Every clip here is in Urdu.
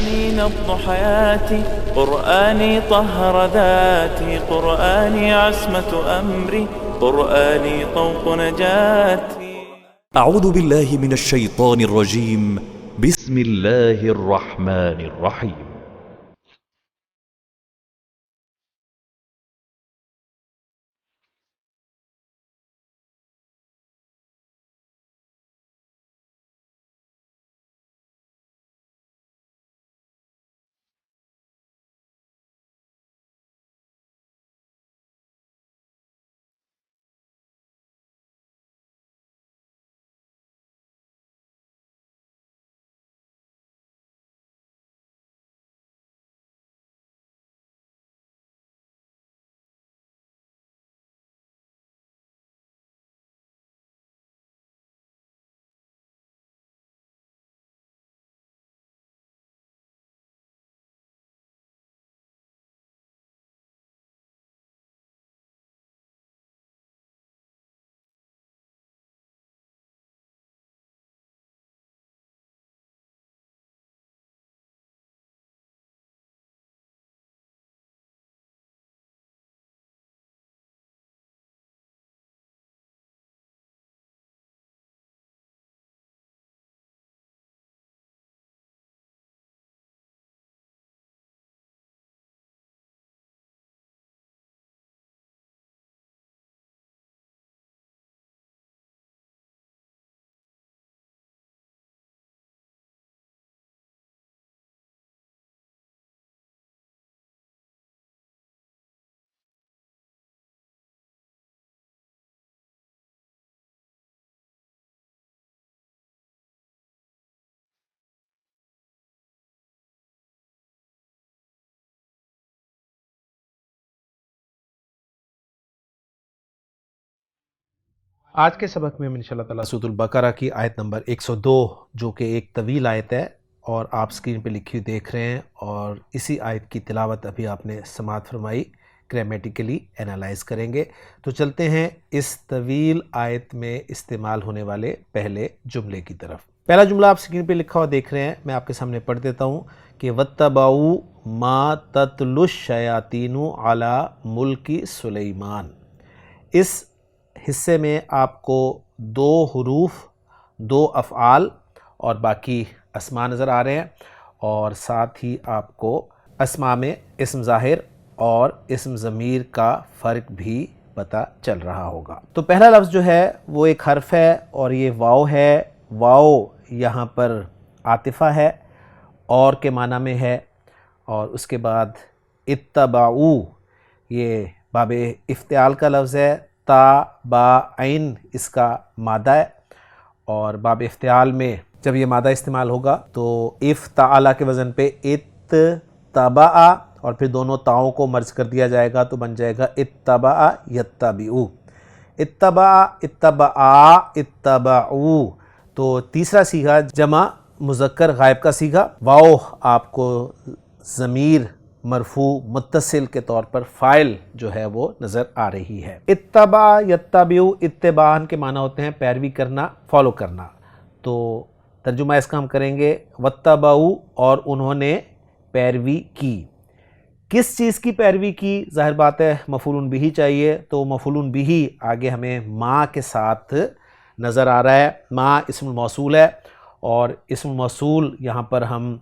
قرآني نبض حياتي، قرآني طهر ذاتي، قرآني عصمة أمري، قرآني طوق نجاتي. أعوذ بالله من الشيطان الرجيم. بسم الله الرحمن الرحيم. آج کے سبق میں ہم انشاءاللہ تعالیٰ سورۃ البقرہ کی آیت نمبر 102 جو کہ ایک طویل آیت ہے اور آپ سکرین پہ لکھی ہوئی دیکھ رہے ہیں، اور اسی آیت کی تلاوت ابھی آپ نے سماعت فرمائی، گرامیٹیکلی انالائز کریں گے. تو چلتے ہیں اس طویل آیت میں استعمال ہونے والے پہلے جملے کی طرف. پہلا جملہ آپ سکرین پہ لکھا ہوا دیکھ رہے ہیں، میں آپ کے سامنے پڑھ دیتا ہوں کہ وَاتَّبَعُوا مَا تَتْلُو الشَّيَاطِينُ عَلَى مُلْكِ سُلَيْمَانَ. اس حصے میں آپ کو 2 حروف، 2 افعال اور باقی اسماء نظر آ رہے ہیں، اور ساتھ ہی آپ کو اسماء میں اسم ظاہر اور اسم ضمیر کا فرق بھی پتہ چل رہا ہوگا. تو پہلا لفظ جو ہے وہ ایک حرف ہے اور یہ واو ہے. واو یہاں پر عاطفہ ہے اور کے معنی میں ہے، اور اس کے بعد اتبعو یہ باب افتعال کا لفظ ہے. تا با عین اس کا مادہ ہے، اور باب افتعال میں جب یہ مادہ استعمال ہوگا تو افتعال کے وزن پہ اتبع، اور پھر دونوں تاؤں کو مرج کر دیا جائے گا تو بن جائے گا اتبع یتبعو. اتبع، اتبعا، اتبعو. تو تیسرا صیغہ جمع مذکر غائب کا صیغہ. واو آپ کو ضمیر مرفوع متصل کے طور پر فاعل جو ہے وہ نظر آ رہی ہے. اتبع یتبعو اتباعاً کے معنی ہوتے ہیں پیروی کرنا، فالو کرنا. تو ترجمہ اس کا ہم کریں گے واتبعو، اور انہوں نے پیروی کی. کس چیز کی پیروی کی؟ ظاہر بات ہے مفعول بہ چاہیے، تو مفعول بہ آگے ہمیں ما کے ساتھ نظر آ رہا ہے. ما اسم الموصول ہے، اور اسم الموصول یہاں پر ہم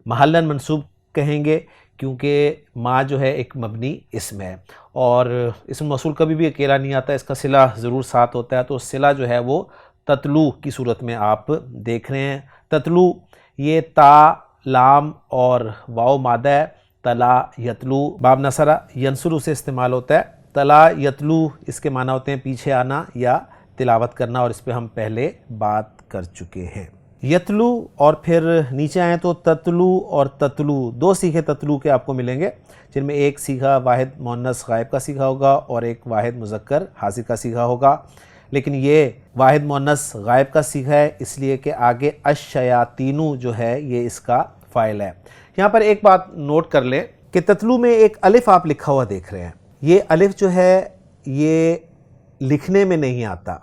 محلاً منصوب کہیں گے کیونکہ ما جو ہے ایک مبنی اسم ہے، اور اسم موصول کبھی بھی اکیلا نہیں آتا، اس کا صلہ ضرور ساتھ ہوتا ہے. تو صلہ جو ہے وہ تتلو کی صورت میں آپ دیکھ رہے ہیں. تتلو یہ تا، لام اور واو مادہ ہے. تلا یتلو باب نصرہ ینصرو سے استعمال ہوتا ہے. تلا یتلو اس کے معنی ہوتے ہیں پیچھے آنا یا تلاوت کرنا، اور اس پہ ہم پہلے بات کر چکے ہیں. یتلو اور پھر نیچے آئیں تو تتلو اور تتلو، 2 صیغے تتلو کے آپ کو ملیں گے، جن میں ایک صیغہ واحد مؤنث غائب کا صیغہ ہوگا اور ایک واحد مذکر حاضر کا صیغہ ہوگا. لیکن یہ واحد مؤنث غائب کا صیغہ ہے اس لیے کہ آگے الشیاطینو جو ہے یہ اس کا فاعل ہے. یہاں پر ایک بات نوٹ کر لیں کہ تتلو میں ایک الف آپ لکھا ہوا دیکھ رہے ہیں. یہ الف جو ہے یہ لکھنے میں نہیں آتا،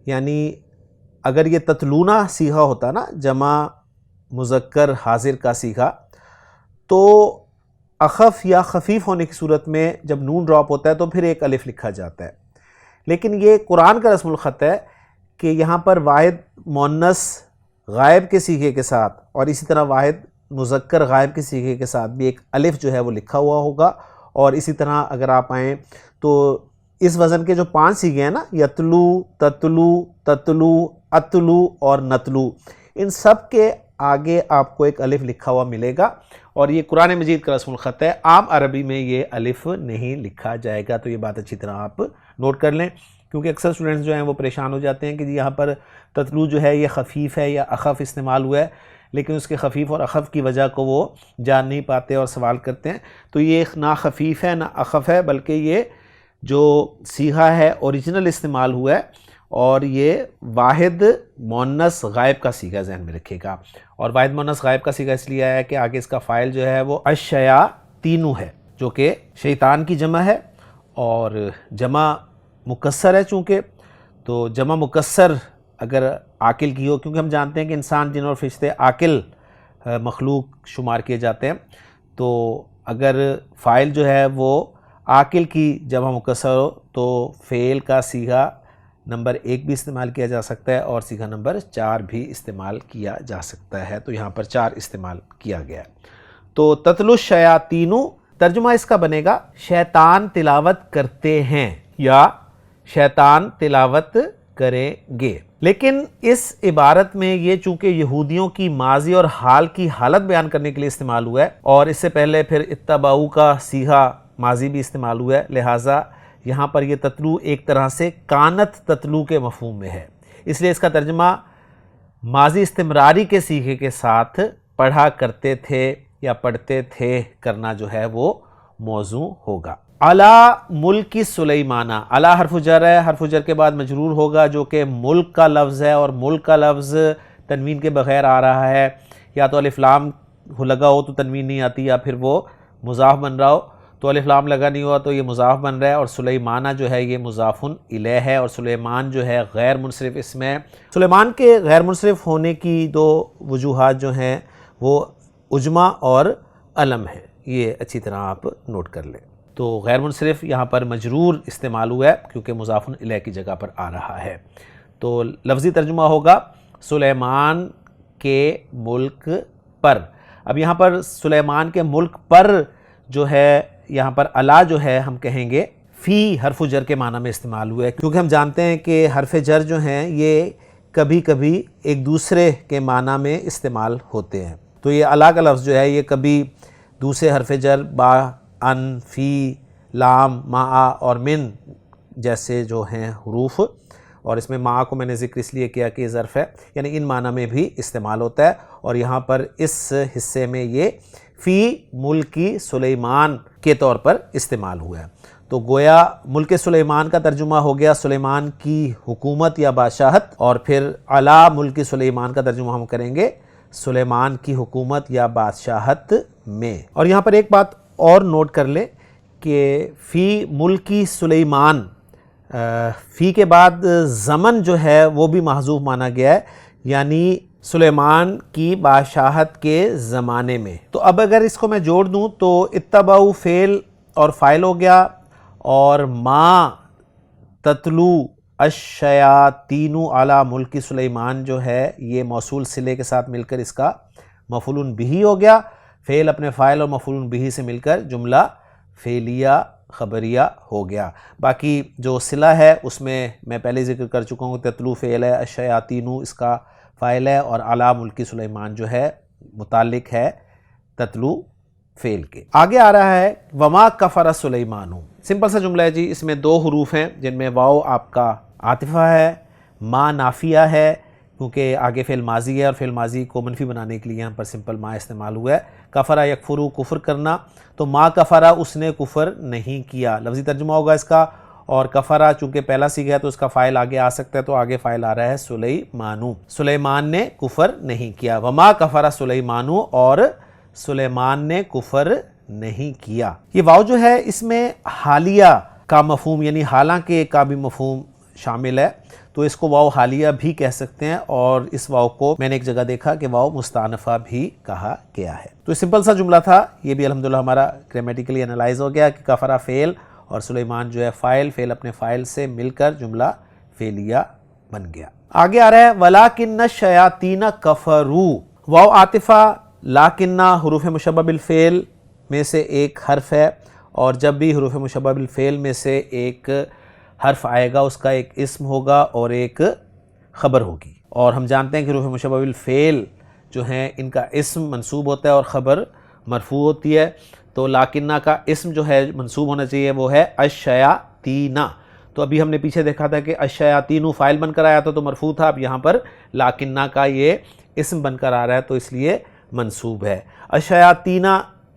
یعنی اگر یہ تتلونا صیغہ ہوتا نا، جمع مذکر حاضر کا صیغہ، تو اخف یا خفیف ہونے کی صورت میں جب نون ڈراپ ہوتا ہے تو پھر ایک الف لکھا جاتا ہے. لیکن یہ قرآن کا رسم الخط ہے کہ یہاں پر واحد مؤنث غائب کے صیغے کے ساتھ اور اسی طرح واحد مذکر غائب کے صیغے کے ساتھ بھی ایک الف جو ہے وہ لکھا ہوا ہوگا. اور اسی طرح اگر آپ آئیں تو اس وزن کے جو 5 صیغے ہیں نا، یتلو، تتلو، تتلو، اتلو اور نتلو، ان سب کے آگے آپ کو ایک الف لکھا ہوا ملے گا. اور یہ قرآن مجید کا رسم الخط ہے، عام عربی میں یہ الف نہیں لکھا جائے گا. تو یہ بات اچھی طرح آپ نوٹ کر لیں، کیونکہ اکثر اسٹوڈنٹس جو ہیں وہ پریشان ہو جاتے ہیں کہ یہاں پر تتلو جو ہے یہ خفیف ہے یا اخف استعمال ہوا ہے، لیکن اس کے خفیف اور اخف کی وجہ کو وہ جان نہیں پاتے اور سوال کرتے ہیں. تو یہ نہ خفیف ہے نہ اخف ہے، بلکہ یہ جو صیغہ ہے اوریجنل استعمال ہوا ہے اور یہ واحد مؤنث غائب کا صیغہ ذہن میں رکھے گا. اور واحد مؤنث غائب کا صیغہ اس لیے آیا ہے کہ آگے اس کا فاعل جو ہے وہ الشیاطین ہے، جو کہ شیطان کی جمع ہے اور جمع مکسر ہے. چونکہ تو جمع مکسر اگر عاقل کی ہو، کیونکہ ہم جانتے ہیں کہ انسان، جن اور فرشتے عاقل مخلوق شمار کیے جاتے ہیں، تو اگر فاعل جو ہے وہ عاقل کی جمع مکسر ہو تو فعل کا صیغہ نمبر 1 بھی استعمال کیا جا سکتا ہے اور صیغہ نمبر 4 بھی استعمال کیا جا سکتا ہے. تو یہاں پر 4 استعمال کیا گیا ہے. تو تتلو الشیاطین، ترجمہ اس کا بنے گا شیطان تلاوت کرتے ہیں یا شیطان تلاوت کریں گے. لیکن اس عبارت میں یہ چونکہ یہودیوں کی ماضی اور حال کی حالت بیان کرنے کے لیے استعمال ہوا ہے اور اس سے پہلے پھر اتبعوا کا صیغہ ماضی بھی استعمال ہوا ہے، لہٰذا یہاں پر یہ تتلو ایک طرح سے کانت تتلو کے مفہوم میں ہے. اس لیے اس کا ترجمہ ماضی استمراری کے صیغے کے ساتھ پڑھا کرتے تھے یا پڑھتے تھے کرنا جو ہے وہ موضوع ہوگا. علی ملک سلیمانہ، علی حرف جر ہے، حرف جر کے بعد مجرور ہوگا جو کہ ملک کا لفظ ہے، اور ملک کا لفظ تنوین کے بغیر آ رہا ہے. یا تو الف لام لگا ہو تو تنوین نہیں آتی، یا پھر وہ مضاف بن رہا ہو تو الف لام لگا نہیں ہوا تو یہ مضاف بن رہا ہے. اور سلیمانہ جو ہے یہ مضاف الیہ ہے، اور سلیمان جو ہے غیر منصرف اسم ہے. سلیمان کے غیر منصرف ہونے کی 2 وجوہات جو ہیں وہ عجمہ اور علم ہے، یہ اچھی طرح آپ نوٹ کر لیں. تو غیر منصرف یہاں پر مجرور استعمال ہوا ہے کیونکہ مضاف الیہ کی جگہ پر آ رہا ہے. تو لفظی ترجمہ ہوگا سلیمان کے ملک پر. اب یہاں پر سلیمان کے ملک پر جو ہے، یہاں پر علا جو ہے ہم کہیں گے فی حرف جر کے معنی میں استعمال ہوا ہے، کیونکہ ہم جانتے ہیں کہ حرف جر جو ہیں یہ کبھی کبھی ایک دوسرے کے معنی میں استعمال ہوتے ہیں. تو یہ علا کا لفظ جو ہے یہ کبھی دوسرے حرف جر با، ان، فی، لام، ما اور من جیسے جو ہیں حروف، اور اس میں ما کو میں نے ذکر اس لیے کیا کہ یہ ظرف ہے، یعنی ان معنی میں بھی استعمال ہوتا ہے. اور یہاں پر اس حصے میں یہ فی ملکی سلیمان کے طور پر استعمال ہوا ہے. تو گویا ملک سلیمان کا ترجمہ ہو گیا سلیمان کی حکومت یا بادشاہت، اور پھر علی ملک سلیمان کا ترجمہ ہم کریں گے سلیمان کی حکومت یا بادشاہت میں. اور یہاں پر ایک بات اور نوٹ کر لیں کہ فی ملکی سلیمان، فی کے بعد زمن جو ہے وہ بھی محذوف مانا گیا ہے، یعنی سلیمان کی بادشاہت کے زمانے میں. تو اب اگر اس کو میں جوڑ دوں تو اتبعوا فعل اور فاعل ہو گیا، اور ما تتلو الشیاطین علی ملک سلیمان جو ہے یہ موصول صلے کے ساتھ مل کر اس کا مفعول بہ ہو گیا. فعل اپنے فاعل اور مفعول بہ سے مل کر جملہ فعلیہ خبریہ ہو گیا. باقی جو صلہ ہے اس میں پہلے ذکر کر چکا ہوں، تتلو فعل ہے، الشیاطین اس کا فاعل ہے، اور علی ملک سلیمان جو ہے متعلق ہے تتلو فعل کے. آگے آ رہا ہے وما کفر سلیمان. سمپل سا جملہ ہے جی، اس میں 2 حروف ہیں جن میں واو آپ کا عاطفہ ہے، ما نافیہ ہے کیونکہ آگے فعل ماضی ہے اور فعل ماضی کو منفی بنانے کے لیے یہاں پر سمپل ما استعمال ہوا ہے. کفرہ یکفرو کفر کرنا، تو ما کفرہ اس نے کفر نہیں کیا، لفظی ترجمہ ہوگا اس کا. اور کفرہ چونکہ پہلا صیغہ ہے تو اس کا فاعل آگے آ سکتا ہے، تو آگے فاعل آ رہا ہے سلیمانو، سلیمان نے کفر نہیں کیا. وما کفر سلیمانو، اور سلیمان نے کفر نہیں کیا. یہ واو جو ہے اس میں حالیہ کا مفہوم یعنی حالانکہ کا بھی مفہوم شامل ہے تو اس کو واو حالیہ بھی کہہ سکتے ہیں، اور اس واو کو میں نے ایک جگہ دیکھا کہ واو مستانفہ بھی کہا گیا ہے۔ تو سمپل سا جملہ تھا، یہ بھی الحمدللہ ہمارا گرامیٹیکلی انالائز ہو گیا کہ کفرہ فعل اور سلیمان جو ہے فاعل، فعل اپنے فاعل سے مل کر جملہ فعلیہ بن گیا۔ آگے آ رہا ہے وَلَٰكِنَّ الشَّيَاطِينَ كَفَرُوا، واو عاطفہ لاکنہ حروف مشبہ بالفعل میں سے ایک حرف ہے، اور جب بھی حروف مشبہ بالفعل میں سے ایک حرف آئے گا اس کا ایک اسم ہوگا اور ایک خبر ہوگی، اور ہم جانتے ہیں کہ حروف مشبہ بالفعل جو ہیں ان کا اسم منصوب ہوتا ہے اور خبر مرفوع ہوتی ہے، تو لاکنہ کا اسم جو ہے منصوب ہونا چاہیے وہ ہے الشیاطین۔ تو ابھی ہم نے پیچھے دیکھا تھا کہ الشیاطین فاعل بن کر آیا تھا تو مرفوع تھا، اب یہاں پر لاکنہ کا یہ اسم بن کر آ رہا ہے تو اس لیے منصوب ہے۔ الشیاطین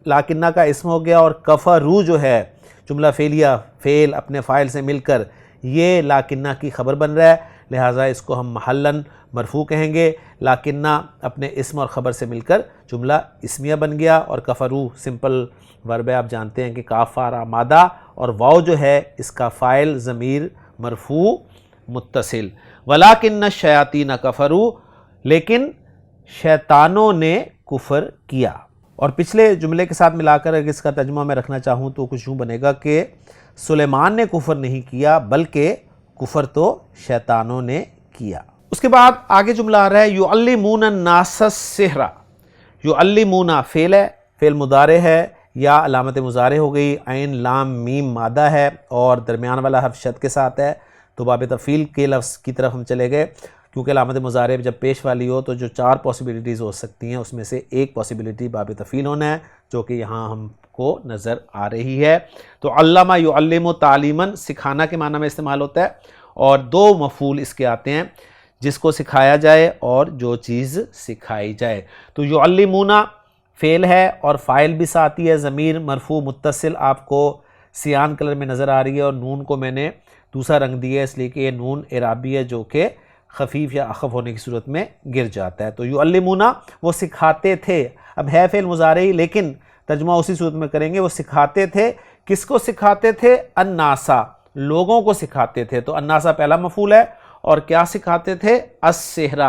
لاکنہ کا اسم ہو گیا، اور کفروا جو ہے جملہ فعلیہ فعل اپنے فاعل سے مل کر یہ لاکنہ کی خبر بن رہا ہے، لہٰذا اس کو ہم محلاً مرفوع کہیں گے۔ لاکنہ اپنے اسم اور خبر سے مل کر جملہ اسمیہ بن گیا، اور کفروا سمپل ورب ہے، آپ جانتے ہیں کہ کاف فا مادہ، اور واو جو ہے اس کا فاعل ضمیر مرفوع متصل۔ وَلَٰكِنَّ الشَّيَاطِينَ كَفَرُوا، لیکن شیطانوں نے کفر کیا۔ اور پچھلے جملے کے ساتھ ملا کر اگر اس کا ترجمہ میں رکھنا چاہوں تو کچھ یوں بنے گا کہ سلیمان نے کفر نہیں کیا بلکہ کفر تو شیطانوں نے کیا۔ اس کے بعد آگے جملہ آ رہا ہے یعلمون الناس السحر۔ یعلمون فعل ہے، فعل مضارع ہے، یا علامت مضارع ہو گئی، عین لام میم مادہ ہے اور درمیان والا حرف شد کے ساتھ ہے، تو باب تفعیل کے لفظ کی طرف ہم چلے گئے، کیونکہ علامت مضارع جب پیش والی ہو تو جو 4 پاسبلٹیز ہو سکتی ہیں اس میں سے ایک پاسبلٹی باب تفعیل ہونا ہے، جو کہ یہاں ہم کو نظر آ رہی ہے۔ تو علمہ یعلم تعلیماً سکھانا کے معنی میں استعمال ہوتا ہے، اور 2 مفعول اس کے آتے ہیں، جس کو سکھایا جائے اور جو چیز سکھائی جائے۔ تو یعلمون فعل ہے اور فاعل بھی ساتھی ہے، ضمیر مرفوع متصل آپ کو سیان کلر میں نظر آ رہی ہے، اور نون کو میں نے دوسرا رنگ دیا ہے اس لیے کہ یہ نون اعرابی ہے جو کہ خفیف یا اخف ہونے کی صورت میں گر جاتا ہے۔ تو یعلمون وہ سکھاتے تھے، اب ہے فعل مضارعی لیکن ترجمہ اسی صورت میں کریں گے، وہ سکھاتے تھے، کس کو سکھاتے تھے؟ الناسا، لوگوں کو سکھاتے تھے۔ تو الناسا پہلا مفعول ہے، اور کیا سکھاتے تھے؟ السحر،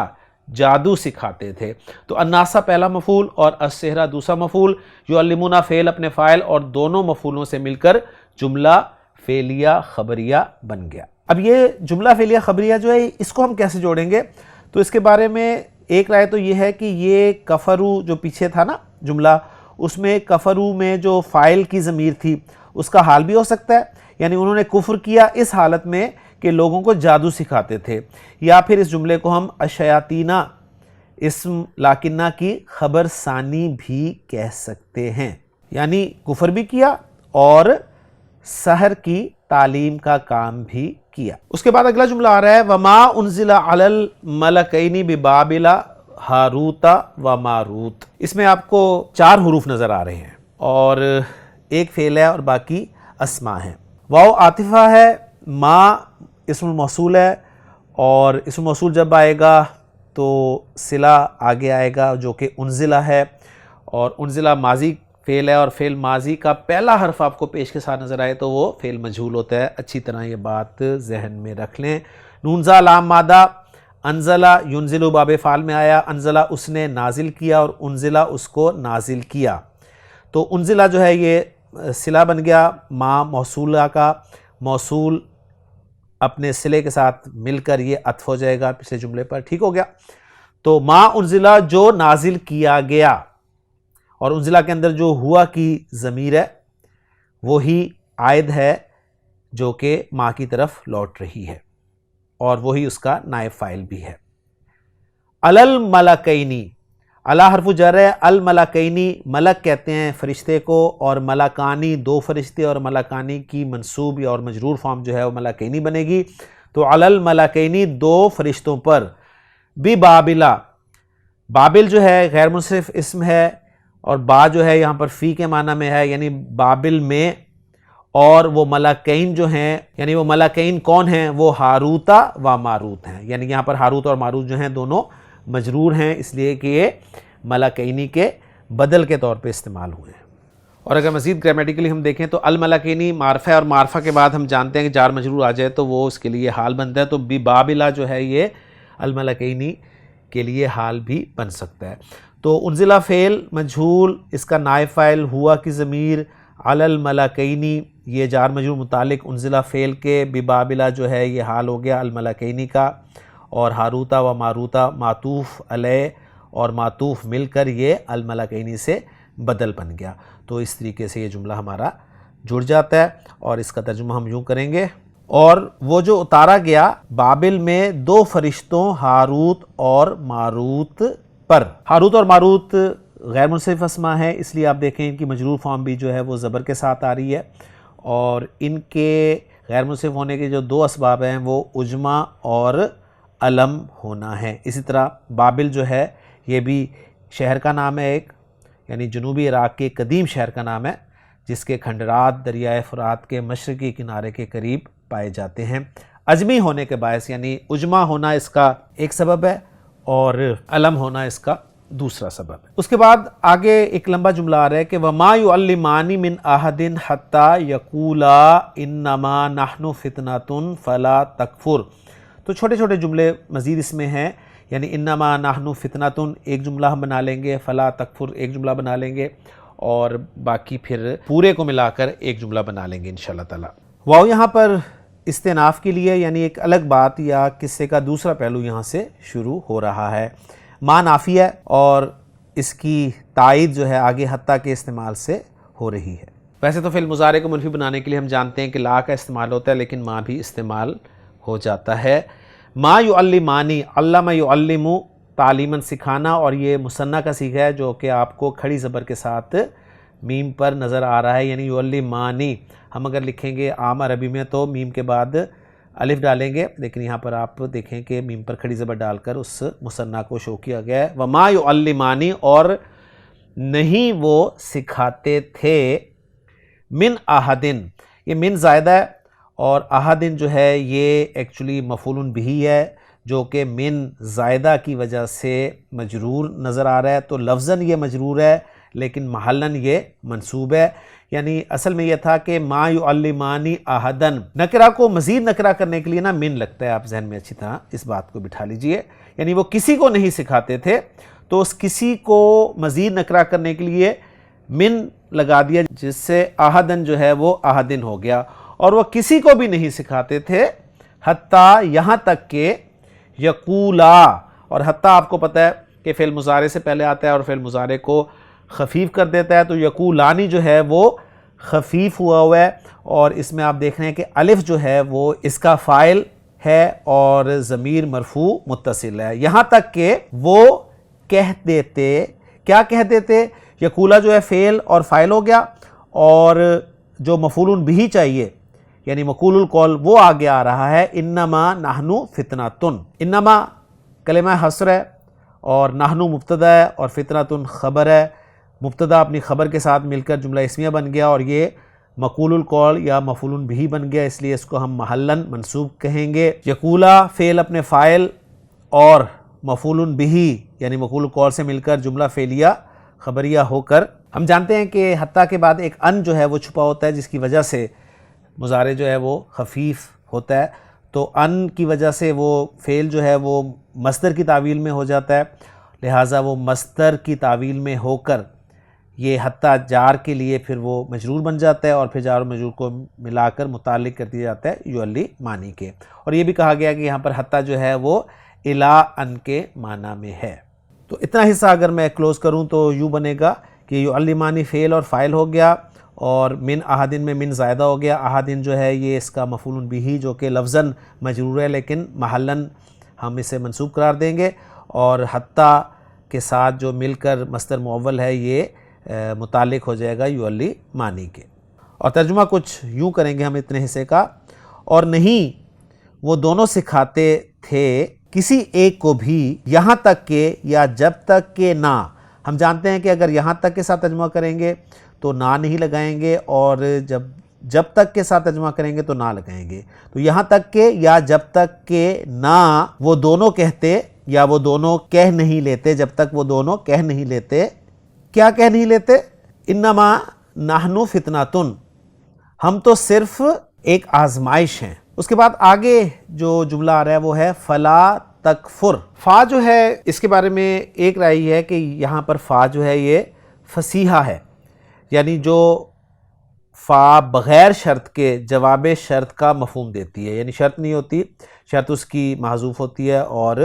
جادو سکھاتے تھے۔ تو الناسا پہلا مفعول اور السحر دوسرا مفعول، یعلمون فعل اپنے فاعل اور دونوں مفعولوں سے مل کر جملہ فعلیہ خبریہ بن گیا۔ اب یہ جملہ فعلیہ خبریہ جو ہے اس کو ہم کیسے جوڑیں گے؟ تو اس کے بارے میں ایک رائے تو یہ ہے کہ یہ کفروا جو پیچھے تھا نا جملہ، اس میں کفروا میں جو فاعل کی ضمیر تھی اس کا حال بھی ہو سکتا ہے، یعنی انہوں نے کفر کیا اس حالت میں کہ لوگوں کو جادو سکھاتے تھے، یا پھر اس جملے کو ہم الشیاطین اسم لاکنہ کی خبر ثانی بھی کہہ سکتے ہیں، یعنی کفر بھی کیا اور سحر کی تعلیم کا کام بھی کیا۔ اس کے بعد اگلا جملہ آ رہا ہے وَمَا أُنزِلَ عَلَى الْمَلَكَيْنِ بِبَابِلَ ہاروت و ماروت۔ اس میں آپ کو 4 حروف نظر آ رہے ہیں اور ایک فعل ہے اور باقی اسماء ہیں۔ واو عاطفہ ہے، ما اسم الموصول ہے، اور اسم الموصول جب آئے گا تو صلہ آگے آئے گا جو کہ انزلہ ہے، اور انزلہ ماضی فعل ہے، اور فعل ماضی کا پہلا حرف آپ کو پیش کے ساتھ نظر آئے تو وہ فعل مجہول ہوتا ہے، اچھی طرح یہ بات ذہن میں رکھ لیں۔ نونزا لام مادہ، انزلہ ینزلو باب فعل میں آیا، انزلہ اس نے نازل کیا اور انزلہ اس کو نازل کیا، تو انزلہ جو ہے یہ صلہ بن گیا، ما موصولہ کا موصول اپنے صلے کے ساتھ مل کر یہ عطف ہو جائے گا پچھلے جملے پر، ٹھیک ہو گیا۔ تو ما انزلہ جو نازل کیا گیا، اور انزلہ کے اندر جو ہوا کی ضمیر ہے وہی عائد ہے جو کہ ما کی طرف لوٹ رہی ہے، اور وہی اس کا نائب فاعل بھی ہے۔ الملکینی، الا حرف جر ہے، الملکینی ملک کہتے ہیں فرشتے کو، اور ملکانی 2 فرشتے، اور ملکانی کی منصوب اور مجرور فارم جو ہے وہ ملکینی بنے گی۔ تو علی الملکینی 2 فرشتوں پر، ببابلا، بابل جو ہے غیر منصرف اسم ہے، اور با جو ہے یہاں پر فی کے معنی میں ہے، یعنی بابل میں، اور وہ ملکین جو ہیں، یعنی وہ ملکین کون ہیں؟ وہ ہاروتا و ماروت ہیں، یعنی یہاں پر ہاروت اور ماروت جو ہیں دونوں مجرور ہیں، اس لیے کہ یہ ملکینی کے بدل کے طور پہ استعمال ہوئے ہیں۔ اور اگر مزید گرامیٹیکلی ہم دیکھیں تو الملکینی معرفہ ہے، اور معرفہ کے بعد ہم جانتے ہیں کہ جار مجرور آ جائے تو وہ اس کے لیے حال بنتا ہے، تو ببابلہ جو ہے یہ الملکینی کے لیے حال بھی بن سکتا ہے۔ تو انزلہ فعل مجہول، اس کا نائب فاعل ہوا کی ضمیر، علی الملکینی یہ جار مجرور متعلق انزلہ فعل کے، ببابلہ جو ہے یہ حال ہو گیا الملکینی کا، اور ہاروتا و ماروتا معطوف علیہ اور معطوف مل کر یہ الملکینی سے بدل بن گیا۔ تو اس طریقے سے یہ جملہ ہمارا جڑ جاتا ہے، اور اس کا ترجمہ ہم یوں کریں گے، اور وہ جو اتارا گیا بابل میں 2 فرشتوں ہاروت اور ماروت پر۔ ہاروت اور ماروت غیر منصرف اسما ہے، اس لیے آپ دیکھیں ان کی مجرور فارم بھی جو ہے وہ زبر کے ساتھ آ رہی ہے، اور ان کے غیر منصرف ہونے کے جو 2 اسباب ہیں وہ اجمع اور علم ہونا ہے۔ اسی طرح بابل جو ہے یہ بھی شہر کا نام ہے ایک، یعنی جنوبی عراق کے قدیم شہر کا نام ہے، جس کے کھنڈرات دریائے فرات کے مشرقی کنارے کے قریب پائے جاتے ہیں۔ اجمی ہونے کے باعث یعنی اجمع ہونا اس کا ایک سبب ہے اور علم ہونا اس کا دوسرا سبب ہے۔ اس کے بعد آگے ایک لمبا جملہ آ رہا ہے کہ وَمَا يُعَلِّمَانِ مِنْ أَحَدٍ حَتَّى يَقُولَا إِنَّمَا نَحْنُ فِتْنَةٌ فَلَا تَكْفُرْ۔ تو چھوٹے چھوٹے جملے مزید اس میں ہیں، یعنی انما نحن فتنۃ ایک جملہ ہم بنا لیں گے، فلا تکفر ایک جملہ بنا لیں گے، اور باقی پھر پورے کو ملا کر ایک جملہ بنا لیں گے انشاءاللہ تعالی۔ واو یہاں پر استئناف کے لیے، یعنی ایک الگ بات یا قصے کا دوسرا پہلو یہاں سے شروع ہو رہا ہے۔ ما نافی ہے اور اس کی تائید جو ہے آگے حتیٰ کے استعمال سے ہو رہی ہے۔ ویسے تو فعل مضارع کو منفی بنانے کے لیے ہم جانتے ہیں کہ لا کا استعمال ہوتا ہے، لیکن ما بھی استعمال ہو جاتا ہے۔ ما یعلمانی، علم یعلم تعلیماً سکھانا، اور یہ مثنیٰ کا صیغہ ہے جو کہ آپ کو کھڑی زبر کے ساتھ میم پر نظر آ رہا ہے، یعنی یعلمانی۔ ہم اگر لکھیں گے عام عربی میں تو میم کے بعد الف ڈالیں گے، لیکن یہاں پر آپ دیکھیں کہ میم پر کھڑی زبر ڈال کر اس مثنیٰ کو شو کیا گیا ہے۔ وما یعلمانی، اور نہیں وہ سکھاتے تھے، من احدن، یہ من زائدہ ہے، اور احدن جو ہے یہ ایکچولی مفعول بہ ہے جو کہ من زائدہ کی وجہ سے مجرور نظر آ رہا ہے، تو لفظاً یہ مجرور ہے لیکن محلاً یہ منصوب ہے۔ یعنی اصل میں یہ تھا کہ ما یعلمانی احدن، نکرہ کو مزید نکرہ کرنے کے لیے نا من لگتا ہے، آپ ذہن میں اچھی طرح اس بات کو بٹھا لیجئے، یعنی وہ کسی کو نہیں سکھاتے تھے، تو اس کسی کو مزید نکرہ کرنے کے لیے من لگا دیا، جس سے احدن جو ہے وہ احدن ہو گیا، اور وہ کسی کو بھی نہیں سکھاتے تھے، حتیٰ یہاں تک کہ یقولا، اور حتیٰ آپ کو پتہ ہے کہ فعل مضارع سے پہلے آتا ہے اور فعل مضارع کو خفیف کر دیتا ہے، تو یقولانی جو ہے وہ خفیف ہوا ہے، اور اس میں آپ دیکھ رہے ہیں کہ الف جو ہے وہ اس کا فاعل ہے اور ضمیر مرفوع متصل ہے، یہاں تک کہ وہ کہہ دیتے، کیا کہہ دیتے؟ یقولا جو ہے فعل اور فاعل ہو گیا، اور جو مفعول بہ چاہیے یعنی مقول القول وہ آگے آ رہا ہے، انما نحن فتنۃ۔ انما کلمہ حصر ہے اور نحن مبتدا ہے اور فتنۃ خبر ہے، مبتدا اپنی خبر کے ساتھ مل کر جملہ اسمیہ بن گیا، اور یہ مقول القول یا مفعول بہ بن گیا، اس لیے اس کو ہم محلاً منصوب کہیں گے۔ یقولا فعل اپنے فاعل اور مفعول بہ یعنی مقول القول سے مل کر جملہ فعلیہ خبریہ ہو کر، ہم جانتے ہیں کہ حتیٰ کے بعد ایک ان جو ہے وہ چھپا ہوتا ہے، جس کی وجہ سے مضارع جو ہے وہ خفیف ہوتا ہے، تو ان کی وجہ سے وہ فعل جو ہے وہ مصدر کی تعویل میں ہو جاتا ہے، لہٰذا وہ مصدر کی تعویل میں ہو کر یہ حتیٰ جار کے لیے پھر وہ مجرور بن جاتا ہے، اور پھر جار و مجرور کو ملا کر متعلق کر دیا جاتا ہے یعلمانی کے، اور یہ بھی کہا گیا کہ یہاں پر حتیٰ جو ہے وہ الی ان کے معنی میں ہے۔ تو اتنا حصہ اگر میں کلوز کروں تو یوں بنے گا کہ یعلمانی فعل اور فاعل ہو گیا، اور من احدن میں من زائدہ ہو گیا، احدن جو ہے یہ اس کا مفعول بہ جو کہ لفظاً مجرور ہے لیکن محلاً ہم اسے منصوب قرار دیں گے، اور حتیٰ کے ساتھ جو مل کر مصدر معول ہے یہ متعلق ہو جائے گا یعلمانی کے۔ اور ترجمہ کچھ یوں کریں گے ہم اتنے حصے کا، اور نہیں وہ دونوں سکھاتے تھے کسی ایک کو بھی، یہاں تک کہ یا جب تک کہ نہ، ہم جانتے ہیں کہ اگر یہاں تک کے ساتھ ترجمہ کریں گے تو نہ نہیں لگائیں گے، اور جب تک کے ساتھ ترجمہ کریں گے تو نہ لگائیں گے، تو یہاں تک کہ یا جب تک کہ نہ وہ دونوں کہتے یا وہ دونوں کہہ نہیں لیتے، جب تک وہ دونوں کہہ نہیں لیتے۔ کیا کہہ نہیں لیتے؟ انما نحنو فتناتن، ہم تو صرف ایک آزمائش ہیں۔ اس کے بعد آگے جو جملہ آ رہا ہے وہ ہے فلا تکفر۔ فا جو ہے اس کے بارے میں ایک رائے یہ ہے کہ یہاں پر فا جو ہے یہ فصیحہ ہے، یعنی جو فا بغیر شرط کے جواب شرط کا مفہوم دیتی ہے، یعنی شرط نہیں ہوتی، شرط اس کی محذوف ہوتی ہے اور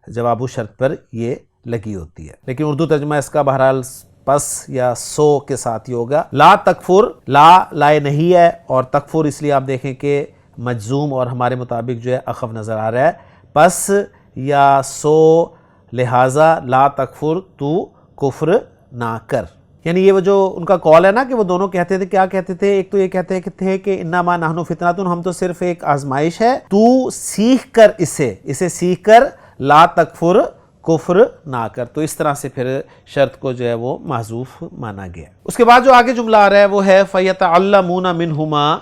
جواب شرط پر یہ لگی ہوتی ہے، لیکن اردو ترجمہ اس کا بہرحال پس یا سو کے ساتھ ہی ہوگا۔ لا تکفر، لا لائے نہیں ہے، اور تکفر اس لیے آپ دیکھیں کہ مجزوم اور ہمارے مطابق جو ہے اخف نظر آ رہا ہے، پس یا سو لہٰذا لا تکفر، تو کفر نہ کر۔ یعنی یہ وہ جو ان کا قول ہے نا کہ وہ دونوں کہتے تھے، کیا کہتے تھے؟ ایک تو یہ کہتے تھے کہ انما نحن فتنۃ، ہم تو صرف ایک آزمائش ہے، تو سیکھ کر اسے سیکھ کر لا تکفر، کفر نہ کر، تو اس طرح سے پھر شرط کو جو ہے وہ محذوف مانا گیا۔ اس کے بعد جو آگے جملہ آ رہا ہے وہ ہے فَيَتَعَلَّمُونَ مِنْهُمَا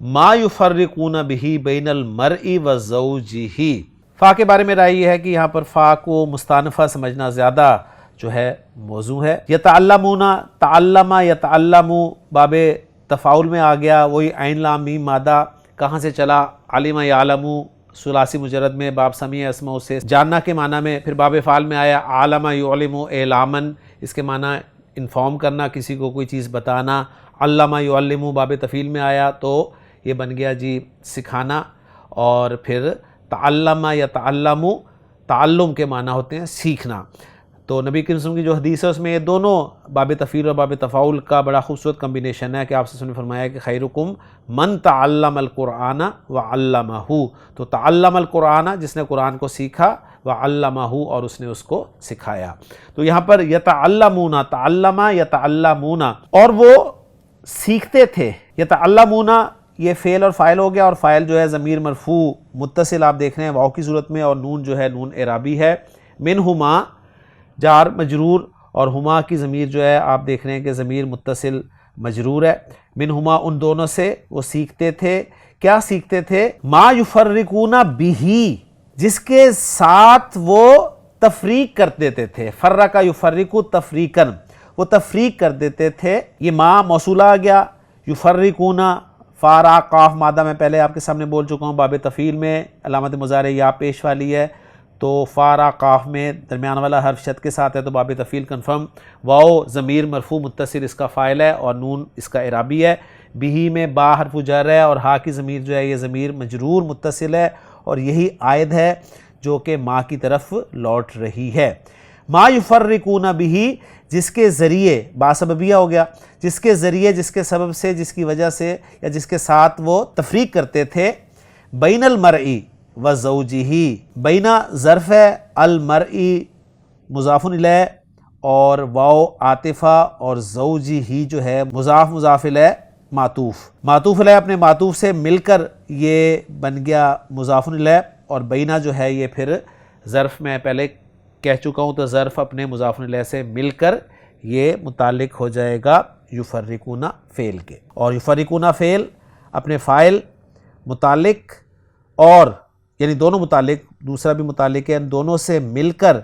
مَا يُفَرِّقُونَ بِهِ بَيْنَ الْمَرْءِ وَزَوْجِهِ۔ فا کے بارے میں رائے یہ ہے کہ یہاں پر فا کو مستانفہ سمجھنا زیادہ جو ہے موضوع ہے۔ یتعلمون، تعلم یتعلم باب تفاعل میں آ گیا، وہی عین لام میم مادہ کہاں سے چلا؟ علم یعلم ثلاثی مجرد میں باب سمیع اسماء سے جاننا کے معنی میں، پھر باب فعل میں آیا عالم یعلم اعلامن، اس کے معنی انفارم کرنا، کسی کو کوئی چیز بتانا۔ علم یعلم باب تفعیل میں آیا تو یہ بن گیا جی سکھانا، اور پھر تعلم یتعلم، تعلم کے معنی ہوتے ہیں سیکھنا۔ تو نبی کریم صلی اللہ علیہ وسلم کی جو حدیث ہے اس میں یہ دونوں باب تفعیل اور باب تفاعل کا بڑا خوبصورت کمبینیشن ہے کہ آپ نے فرمایا کہ خیرکم من تعلم القرآن وعلمہ، تو تعلم القرآن جس نے قرآن کو سیکھا، وعلمہ اور اس نے اس کو سکھایا۔ تو یہاں پر یتعلمون، تعلم یتعلمون، اور وہ سیکھتے تھے۔ یتعلمون یہ فعل اور فاعل ہو گیا، اور فاعل جو ہے ضمیر مرفوع متصل آپ دیکھ رہے ہیں واو کی صورت میں، اور نون جو ہے نون اعرابی ہے۔ منہما جار مجرور، اور ہما کی ضمیر جو ہے آپ دیکھ رہے ہیں کہ ضمیر متصل مجرور ہے۔ منہما ان دونوں سے وہ سیکھتے تھے، کیا سیکھتے تھے؟ ما یفرقون بہ، جس کے ساتھ وہ تفریق کر دیتے تھے۔ فرق یفرق تفریقاً، وہ تفریق کر دیتے تھے۔ یہ ما موصولہ آ گیا، یفرقون فارا قاف مادہ میں پہلے آپ کے سامنے بول چکا ہوں، باب تفعیل میں علامت مضارع یا پیش والی ہے، تو فارا قاف میں درمیان والا حرف شد کے ساتھ ہے تو باب تفعیل کنفرم۔ واو ضمیر مرفوع متصل اس کا فاعل ہے، اور نون اس کا اعرابی ہے۔ بہی میں با حرف جر ہے، اور ہا کی ضمیر جو ہے یہ ضمیر مجرور متصل ہے، اور یہی عائد ہے جو کہ ماں کی طرف لوٹ رہی ہے۔ ما یفرقون بہ، جس کے ذریعے، با سببیہ ہو گیا، جس کے ذریعے، جس کے سبب سے، جس کی وجہ سے، یا جس کے ساتھ وہ تفریق کرتے تھے، بین المرئی وزوجہ، بینا ظرف ہے، المرئی مضاف الیہ، اور واو عاطفہ، اور زوجہ ہی جو ہے مضاف مضاف الیہ معطوف، معطوف الیہ اپنے معطوف سے مل کر یہ بن گیا مضاف الیہ، اور بینا جو ہے یہ پھر ظرف میں پہلے کہہ چکا ہوں تو ظرف اپنے مضاف الیہ سے مل کر یہ متعلق ہو جائے گا یفرقون فعل کے، اور یفرقون فعل اپنے فاعل متعلق، اور یعنی دونوں متعلق، دوسرا بھی متعلق ہے، ان دونوں سے مل کر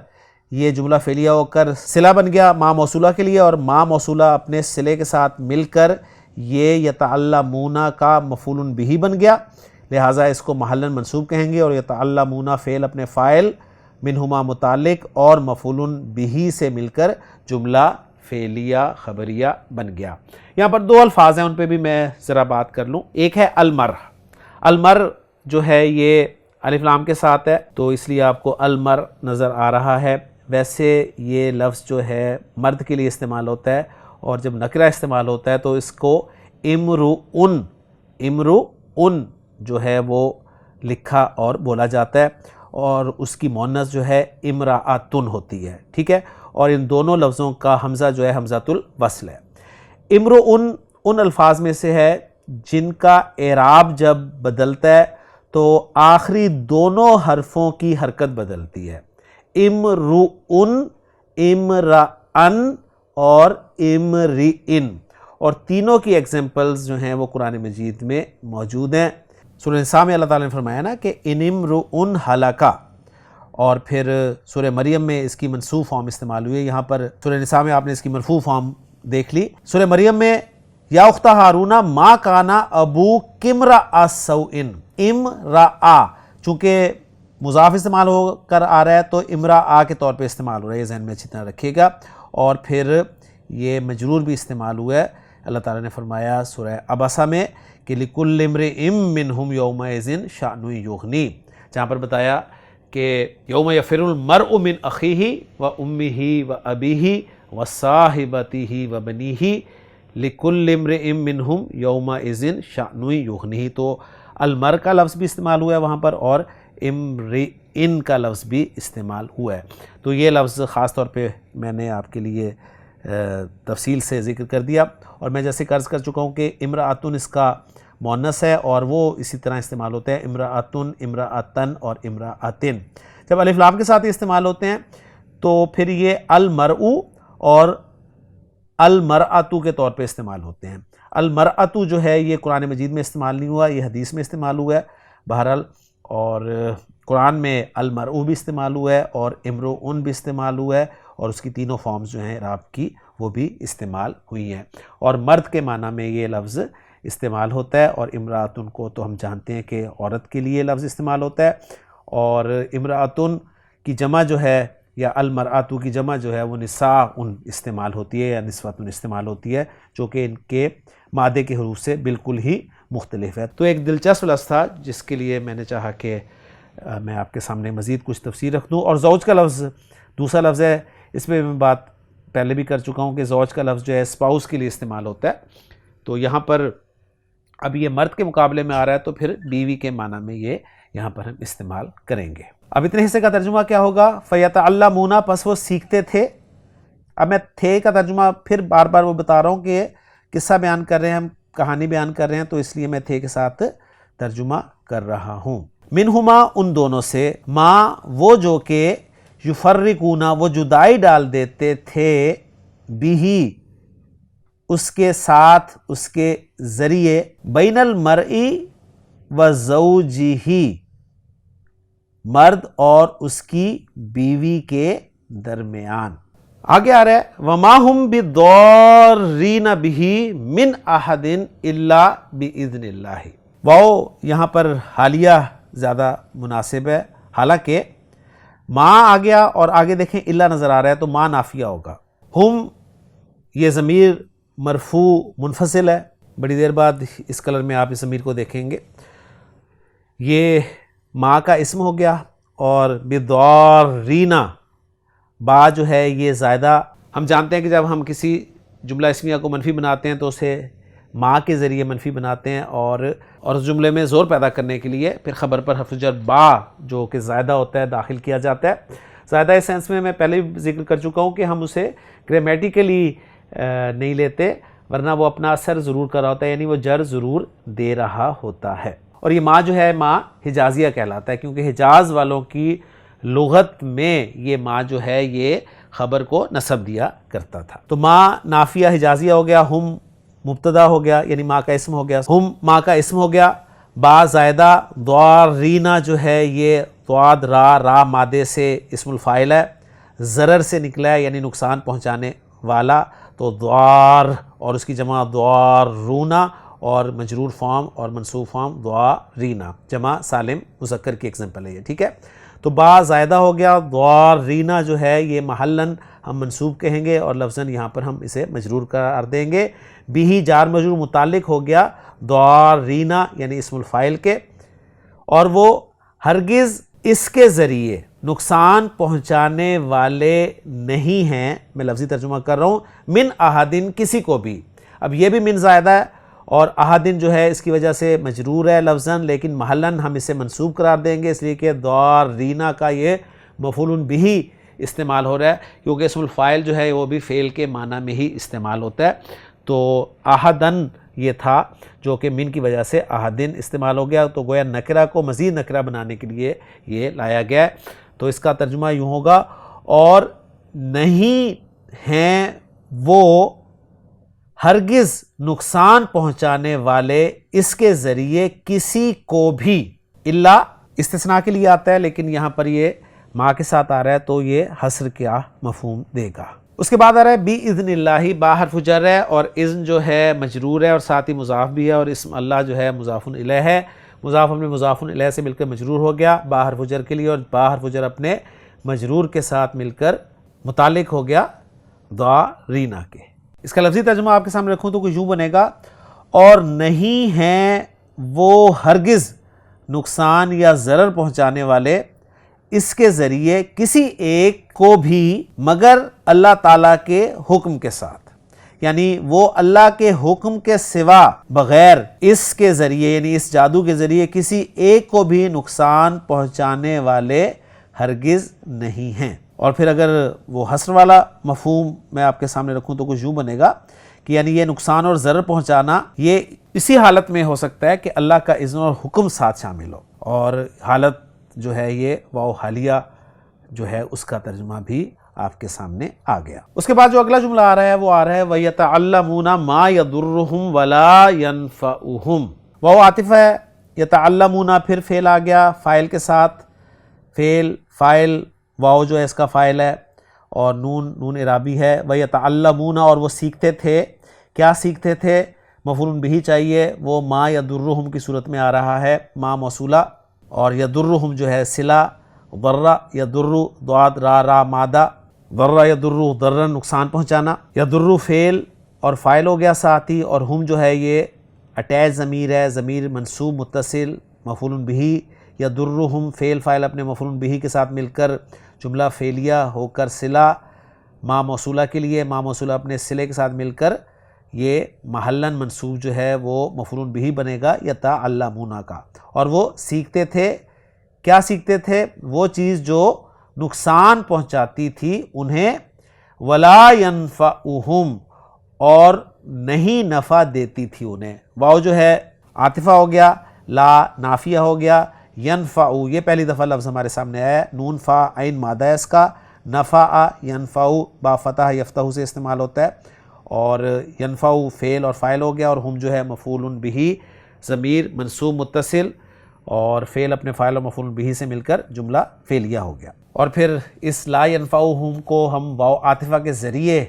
یہ جملہ فعلیہ ہو کر صلہ بن گیا ما موصولہ کے لیے، اور ما موصولہ اپنے صلے کے ساتھ مل کر یہ یتعلمون کا مفعول بہ بن گیا، لہٰذا اس کو محلاً منصوب کہیں گے، اور یتعلمون فعل اپنے فاعل، منہما متعلق، اور مفعول بہ سے مل کر جملہ فعلیہ خبریہ بن گیا۔ یہاں پر دو الفاظ ہیں، ان پہ بھی میں ذرا بات کر لوں۔ ایک ہے المر، المر جو ہے یہ الف لام کے ساتھ ہے تو اس لیے آپ کو المر نظر آ رہا ہے۔ ویسے یہ لفظ جو ہے مرد کے لیے استعمال ہوتا ہے، اور جب نکرہ استعمال ہوتا ہے تو اس کو امرؤن، امرؤن جو ہے وہ لکھا اور بولا جاتا ہے، اور اس کی مؤنث جو ہے امرأتن ہوتی ہے، ٹھیک ہے، اور ان دونوں لفظوں کا حمزہ جو ہے حمزۃ الوصل ہے۔ امرؤن ان الفاظ میں سے ہے جن کا اعراب جب بدلتا ہے تو آخری دونوں حرفوں کی حرکت بدلتی ہے، امرؤن، امرأن اور امرئن، اور تینوں کی ایگزامپلز جو ہیں وہ قرآن مجید میں موجود ہیں۔ سورہ نساء میں اللہ تعالیٰ نے فرمایا نا کہ ان امرؤن ہلکا، اور پھر سورہ مریم میں اس کی منصوب فارم استعمال ہوئی ہے، یہاں پر سورہ نساء میں آپ نے اس کی مرفوع فارم دیکھ لی۔ سورہ مریم میں یا اخت ہارون ما کانا ابو کمرا سوئن، امرا چونکہ مضاف استعمال ہو کر آ رہا ہے تو امرا کے طور پہ استعمال ہو رہا ہے، یہ ذہن میں اچھی طرح رکھیے گا. اور پھر یہ مجرور بھی استعمال ہوا ہے. اللہ تعالیٰ نے فرمایا سورہ عبسہ میں کہ لِكُلِّ امْرِئٍ مِّنْهُمْ يَوْمَئِذٍ شَأْنٌ يُغْنِيهِ، جہاں پر بتایا کہ یوم یفر المرء من اخیہ و امہ و ابیہ و صاحبتہ و بنیہ لِكُلِّ امْرِئٍ مِّنْهُمْ يَوْمَئِذٍ شَأْنٌ يُغْنِيهِ. تو المر کا لفظ بھی استعمال ہوا ہے وہاں پر اور امرئن کا لفظ بھی استعمال ہوا ہے. تو یہ لفظ خاص طور پہ میں نے آپ کے لیے تفصیل سے ذکر کر دیا. اور میں جیسے عرض کر چکا ہوں کہ امرأتن اس کا مؤنث ہے اور وہ اسی طرح استعمال ہوتے ہیں امرأتن، امرأتن اور امرأتن. جب الف لام کے ساتھ استعمال ہوتے ہیں تو پھر یہ المرء اور المرأۃ کے طور پہ استعمال ہوتے ہیں. المرأۃ جو ہے یہ قرآن مجید میں استعمال نہیں ہوا، یہ حدیث میں استعمال ہوا ہے بہرحال. اور قرآن میں المرء بھی استعمال ہوا ہے اور امرؤن بھی استعمال ہوا ہے اور اس کی تینوں فارمز جو ہیں اعراب کی وہ بھی استعمال ہوئی ہیں. اور مرد کے معنی میں یہ لفظ استعمال ہوتا ہے اور امرأتن کو تو ہم جانتے ہیں کہ عورت کے لیے لفظ استعمال ہوتا ہے. اور امرأتن کی جمع جو ہے یا المرأۃ کی جمع جو ہے وہ نساءن استعمال ہوتی ہے یا نسوۃن استعمال ہوتی ہے، جو کہ ان کے مادے کے حروف سے بالکل ہی مختلف ہے. تو ایک دلچسپ لفظ تھا جس کے لیے میں نے چاہا کہ میں آپ کے سامنے مزید کچھ تفسیر رکھ دوں. اور زوج کا لفظ دوسرا لفظ ہے، اس پہ میں بات پہلے بھی کر چکا ہوں کہ زوج کا لفظ جو ہے اسپاؤس کے لیے استعمال ہوتا ہے. تو یہاں پر اب یہ مرد کے مقابلے میں آ رہا ہے تو پھر بیوی کے معنی میں یہ یہاں پر ہم استعمال کریں گے. اب اتنے حصے کا ترجمہ کیا ہوگا؟ فَيَتَعَلَّمُونَ، پس وہ سیکھتے تھے. اب میں تھے کا ترجمہ پھر بار بار وہ بتا رہا ہوں کہ قصہ بیان کر رہے ہیں، ہم کہانی بیان کر رہے ہیں، تو اس لیے میں تھے کے ساتھ ترجمہ کر رہا ہوں. منہما، ان دونوں سے، ما وہ جو کہ یفرقون وہ جدائی ڈال دیتے تھے، بھی اس کے ساتھ اس کے ذریعے، بین المرئی و زوجہ مرد اور اس کی بیوی کے درمیان. آگے آ رہا ہے وما ہم بضارین بہ من احد الا باذن اللہ. واو یہاں پر حالیہ زیادہ مناسب ہے، حالانکہ ما آ گیا اور آگے دیکھیں الا نظر آ رہا ہے تو ما نافیہ ہوگا. ہم یہ ضمیر مرفوع منفصل ہے، بڑی دیر بعد اس کلر میں آپ اس ضمیر کو دیکھیں گے. یہ ما کا اسم ہو گیا اور بضارینا با جو ہے یہ زائدہ. ہم جانتے ہیں کہ جب ہم کسی جملہ اسمیہ کو منفی بناتے ہیں تو اسے ما کے ذریعے منفی بناتے ہیں اور اس جملے میں زور پیدا کرنے کے لیے پھر خبر پر حرف جر با جو کہ زائدہ ہوتا ہے داخل کیا جاتا ہے. زائدہ اس سینس میں پہلے بھی ذکر کر چکا ہوں کہ ہم اسے گرامیٹیکلی نہیں لیتے، ورنہ وہ اپنا اثر ضرور کر رہا ہوتا ہے، یعنی وہ جر ضرور دے رہا ہوتا ہے. اور یہ ما جو ہے ما حجازیہ کہلاتا ہے کیونکہ حجاز والوں کی لغت میں یہ ما جو ہے یہ خبر کو نصب دیا کرتا تھا. تو ما نافیہ حجازیہ ہو گیا، ہم مبتدا ہو گیا یعنی ما کا اسم ہو گیا، ہم ما کا اسم ہو گیا. با زائدہ ضارینا جو ہے یہ ضاد را مادے سے اسم الفاعل ہے، ضرر سے نکلا ہے یعنی نقصان پہنچانے والا. تو ضار اور اس کی جمع ضارونا اور مجرور فارم اور منصوب فارم ضارینا، جمع سالم مذکر کی ایگزامپل ہے یہ، ٹھیک ہے. تو با زائدہ ہو گیا، ضارینا جو ہے یہ محلن ہم منصوب کہیں گے اور لفظاً یہاں پر ہم اسے مجرور قرار دیں گے. بھی جار مجرور متعلق ہو گیا ضارینا یعنی اسم الفاعل کے، اور وہ ہرگز اس کے ذریعے نقصان پہنچانے والے نہیں ہیں. میں لفظی ترجمہ کر رہا ہوں، من احدن کسی کو بھی. اب یہ بھی من زائدہ ہے اور احدن جو ہے اس کی وجہ سے مجرور ہے لفظاً، لیکن محلاً ہم اسے منصوب قرار دیں گے اس لیے کہ ضارینا کا یہ مفعول بہ استعمال ہو رہا ہے کیونکہ اسم الفاعل جو ہے وہ بھی فعل کے معنی میں ہی استعمال ہوتا ہے. تو احدن یہ تھا جو کہ من کی وجہ سے احدن استعمال ہو گیا، تو گویا نکرہ کو مزید نکرہ بنانے کے لیے یہ لایا گیا ہے. تو اس کا ترجمہ یوں ہوگا اور نہیں ہیں وہ ہرگز نقصان پہنچانے والے اس کے ذریعے کسی کو بھی. الا استثناء کے لیے آتا ہے لیکن یہاں پر یہ ما کے ساتھ آ رہا ہے تو یہ حصر کیا مفہوم دے گا. اس کے بعد آ رہا ہے بی اذن اللہ، با حرف جر ہے اور اذن جو ہے مجرور ہے اور ساتھ ہی مضاف بھی ہے، اور اسم اللہ جو ہے مضاف الیہ ہے، مضاف اپنے مضاف الیہ سے مل کر مجرور ہو گیا با حرف جر کے لیے، اور با حرف جر اپنے مجرور کے ساتھ مل کر متعلق ہو گیا ضارینا کے۔ اس کا لفظی ترجمہ آپ کے سامنے رکھوں تو کچھ یوں بنے گا، اور نہیں ہیں وہ ہرگز نقصان یا ضرر پہنچانے والے اس کے ذریعے کسی ایک کو بھی مگر اللہ تعالیٰ کے حکم کے ساتھ، یعنی وہ اللہ کے حکم کے سوا بغیر اس کے ذریعے یعنی اس جادو کے ذریعے کسی ایک کو بھی نقصان پہنچانے والے ہرگز نہیں ہیں۔ اور پھر اگر وہ حصر والا مفہوم میں آپ کے سامنے رکھوں تو کچھ یوں بنے گا کہ یعنی یہ نقصان اور ضرر پہنچانا یہ اسی حالت میں ہو سکتا ہے کہ اللہ کا اذن اور حکم ساتھ شامل ہو، اور حالت جو ہے یہ واو حالیہ جو ہے اس کا ترجمہ بھی آپ کے سامنے آ گیا۔ اس کے بعد جو اگلا جملہ آ رہا ہے وہ آ رہا ہے وَيَتَعَلَّمُونَ مَا يَضُرُّهُمْ وَلَا يَنْفَعُهُمْ، واو عاطف ہے، یتعلمون پھر فعل آ گیا فاعل کے ساتھ، فعل فاعل واو جو ہے اس کا فاعل ہے اور نون اعرابی ہے، وَيَتَعَلَّمُونَ اور وہ سیکھتے تھے، کیا سیکھتے تھے؟ مفعول بھی چاہیے، وہ ما یضرہم کی صورت میں آ رہا ہے، ما موصولہ، اور یضرہم جو ہے صلہ، ضر یضر ضاد را مادہ، ضر یضر ضرا نقصان پہنچانا، یضر فعل اور فاعل ہو گیا ساتھ ہی، اور ہم جو ہے یہ اٹیچ ضمیر ہے، ضمیر منصوب متصل مفعول بھی، یضرہم فعل فاعل اپنے مفعول بھی کے ساتھ مل کر جملہ فعلیہ ہو کر صلہ ما موصولہ کے لیے، ما موصولہ اپنے صلے کے ساتھ مل کر یہ محلاً منصوب جو ہے وہ مفعول بھی بنے گا یتعلمون کا، اور وہ سیکھتے تھے، کیا سیکھتے تھے؟ وہ چیز جو نقصان پہنچاتی تھی انہیں، ولا ینفعہم اور نہیں نفع دیتی تھی انہیں، واو جو ہے عاطفہ ہو گیا، لا نافیہ ہو گیا، ینفع یہ پہلی دفعہ لفظ ہمارے سامنے آیا ہے، نون فا عین مادہ ہے اس کا، نفع ینفع با فتح یفتح سے استعمال ہوتا ہے، اور ینفع فعل اور فاعل ہو گیا، اور ہم جو ہے مفعول بھی ضمیر منصوب متصل اور فعل اپنے فاعل اور مفعول بھی سے مل کر جملہ فعلیہ ہو گیا۔ اور پھر اس لا ینفعہم کو ہم واو عاطفہ کے ذریعے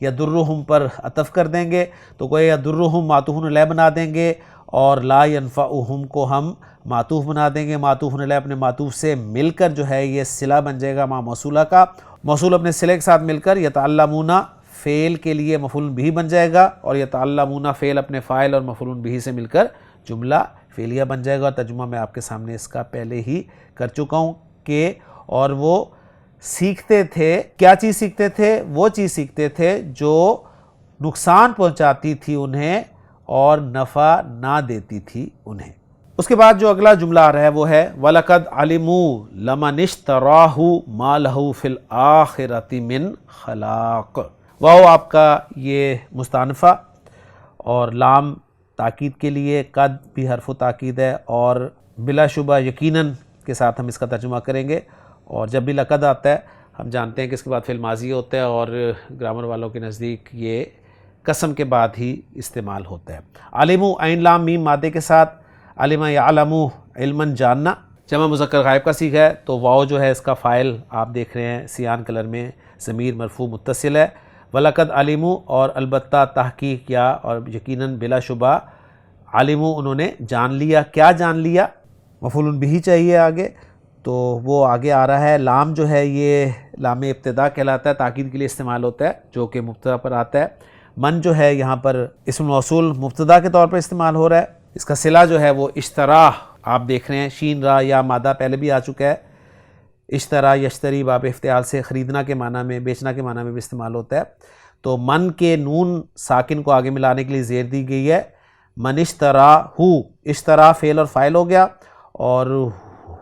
یضرہم پر عطف کر دیں گے تو کوئی یضرہم معطوف علیہ بنا دیں گے، اور لا ینفعہم کو ہم معطوف بنا دیں گے، معطوف علیہ اپنے معطوف سے مل کر جو ہے یہ صلہ بن جائے گا ما موصولہ کا، موصول اپنے صلے کے ساتھ مل کر یتعلمون فعل کے لیے مفعول بھی بن جائے گا، اور یتعلمون فعل اپنے فاعل اور مفعول بھی سے مل کر جملہ فعلیہ بن جائے گا۔ ترجمہ میں آپ کے سامنے اس کا پہلے ہی کر چکا ہوں کہ اور وہ سیکھتے تھے، کیا چیز سیکھتے تھے؟ وہ چیز سیکھتے تھے جو نقصان پہنچاتی تھی انہیں اور نفع نہ دیتی تھی انہیں۔ اس کے بعد جو اگلا جملہ آ رہا ہے وہ ہے وَلَقَدْ عَلِمُوا لَمَنِ اشْتَرَاهُ مَا لَهُ فِي الْآخِرَةِ مِنْ خَلَاقٍ، واو آپ کا یہ مستانفہ اور لام تاکید کے لیے، قد بھی حرف تاکید ہے، اور بلا شبہ یقیناً کے ساتھ ہم اس کا ترجمہ کریں گے، اور جب بھی لقد آتا ہے ہم جانتے ہیں کہ اس کے بعد فعل ماضی ہوتا ہے، اور گرامر والوں کے نزدیک یہ قسم کے بعد ہی استعمال ہوتا ہے۔ علمو عین لام میم مادے کے ساتھ، علم یعلم علماً جاننا، جمع مذکر غائب کا صیغہ ہے تو واو جو ہے اس کا فاعل آپ دیکھ رہے ہیں سیان کلر میں، ضمیر مرفوع متصل ہے، وَلَقَدْ عَلِمُوا اور البتہ تحقیق یا اور یقیناً بلا شبہ عَلِمُوا انہوں نے جان لیا، کیا جان لیا؟ مفعول بھی چاہیے آگے، تو وہ آگے آ رہا ہے، لام جو ہے یہ لام ابتدا کہلاتا ہے، تاکید کے لیے استعمال ہوتا ہے جو کہ مبتدا پر آتا ہے، من جو ہے یہاں پر اسم موصول مبتدا کے طور پر استعمال ہو رہا ہے، اس کا صلہ جو ہے وہ اشترا آپ دیکھ رہے ہیں، شین را یا مادہ پہلے بھی آ چکا ہے، اشترا یشتری باب افتعال سے خریدنا کے معنی میں، بیچنا کے معنی میں بھی استعمال ہوتا ہے، تو من کے نون ساکن کو آگے ملانے کے لیے زیر دی گئی ہے، من اشترا ہو، اشترا فعل اور فاعل ہو گیا، اور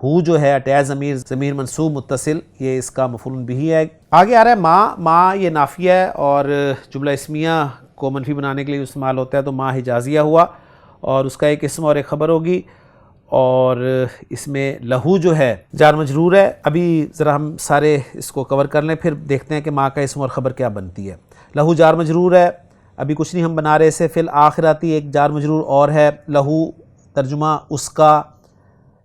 ہو جو ہے اٹیچ ضمیر منصوب متصل، یہ اس کا مفعول بھی ہے۔ آگے آ رہا ہے ما یہ نافیہ ہے اور جملہ اسمیہ کو منفی بنانے کے لیے استعمال ہوتا ہے، تو ما حجازیہ ہوا اور اس کا ایک اسم اور ایک خبر ہوگی، اور اس میں لہو جو ہے جار مجرور ہے۔ ابھی ذرا ہم سارے اس کو کور کر لیں، پھر دیکھتے ہیں کہ ما کا اسم اور خبر کیا بنتی ہے۔ لہو جار مجرور ہے، ابھی کچھ نہیں ہم بنا رہے سے، فی الآخراتی ایک جار مجرور اور ہے، لہو ترجمہ اس کا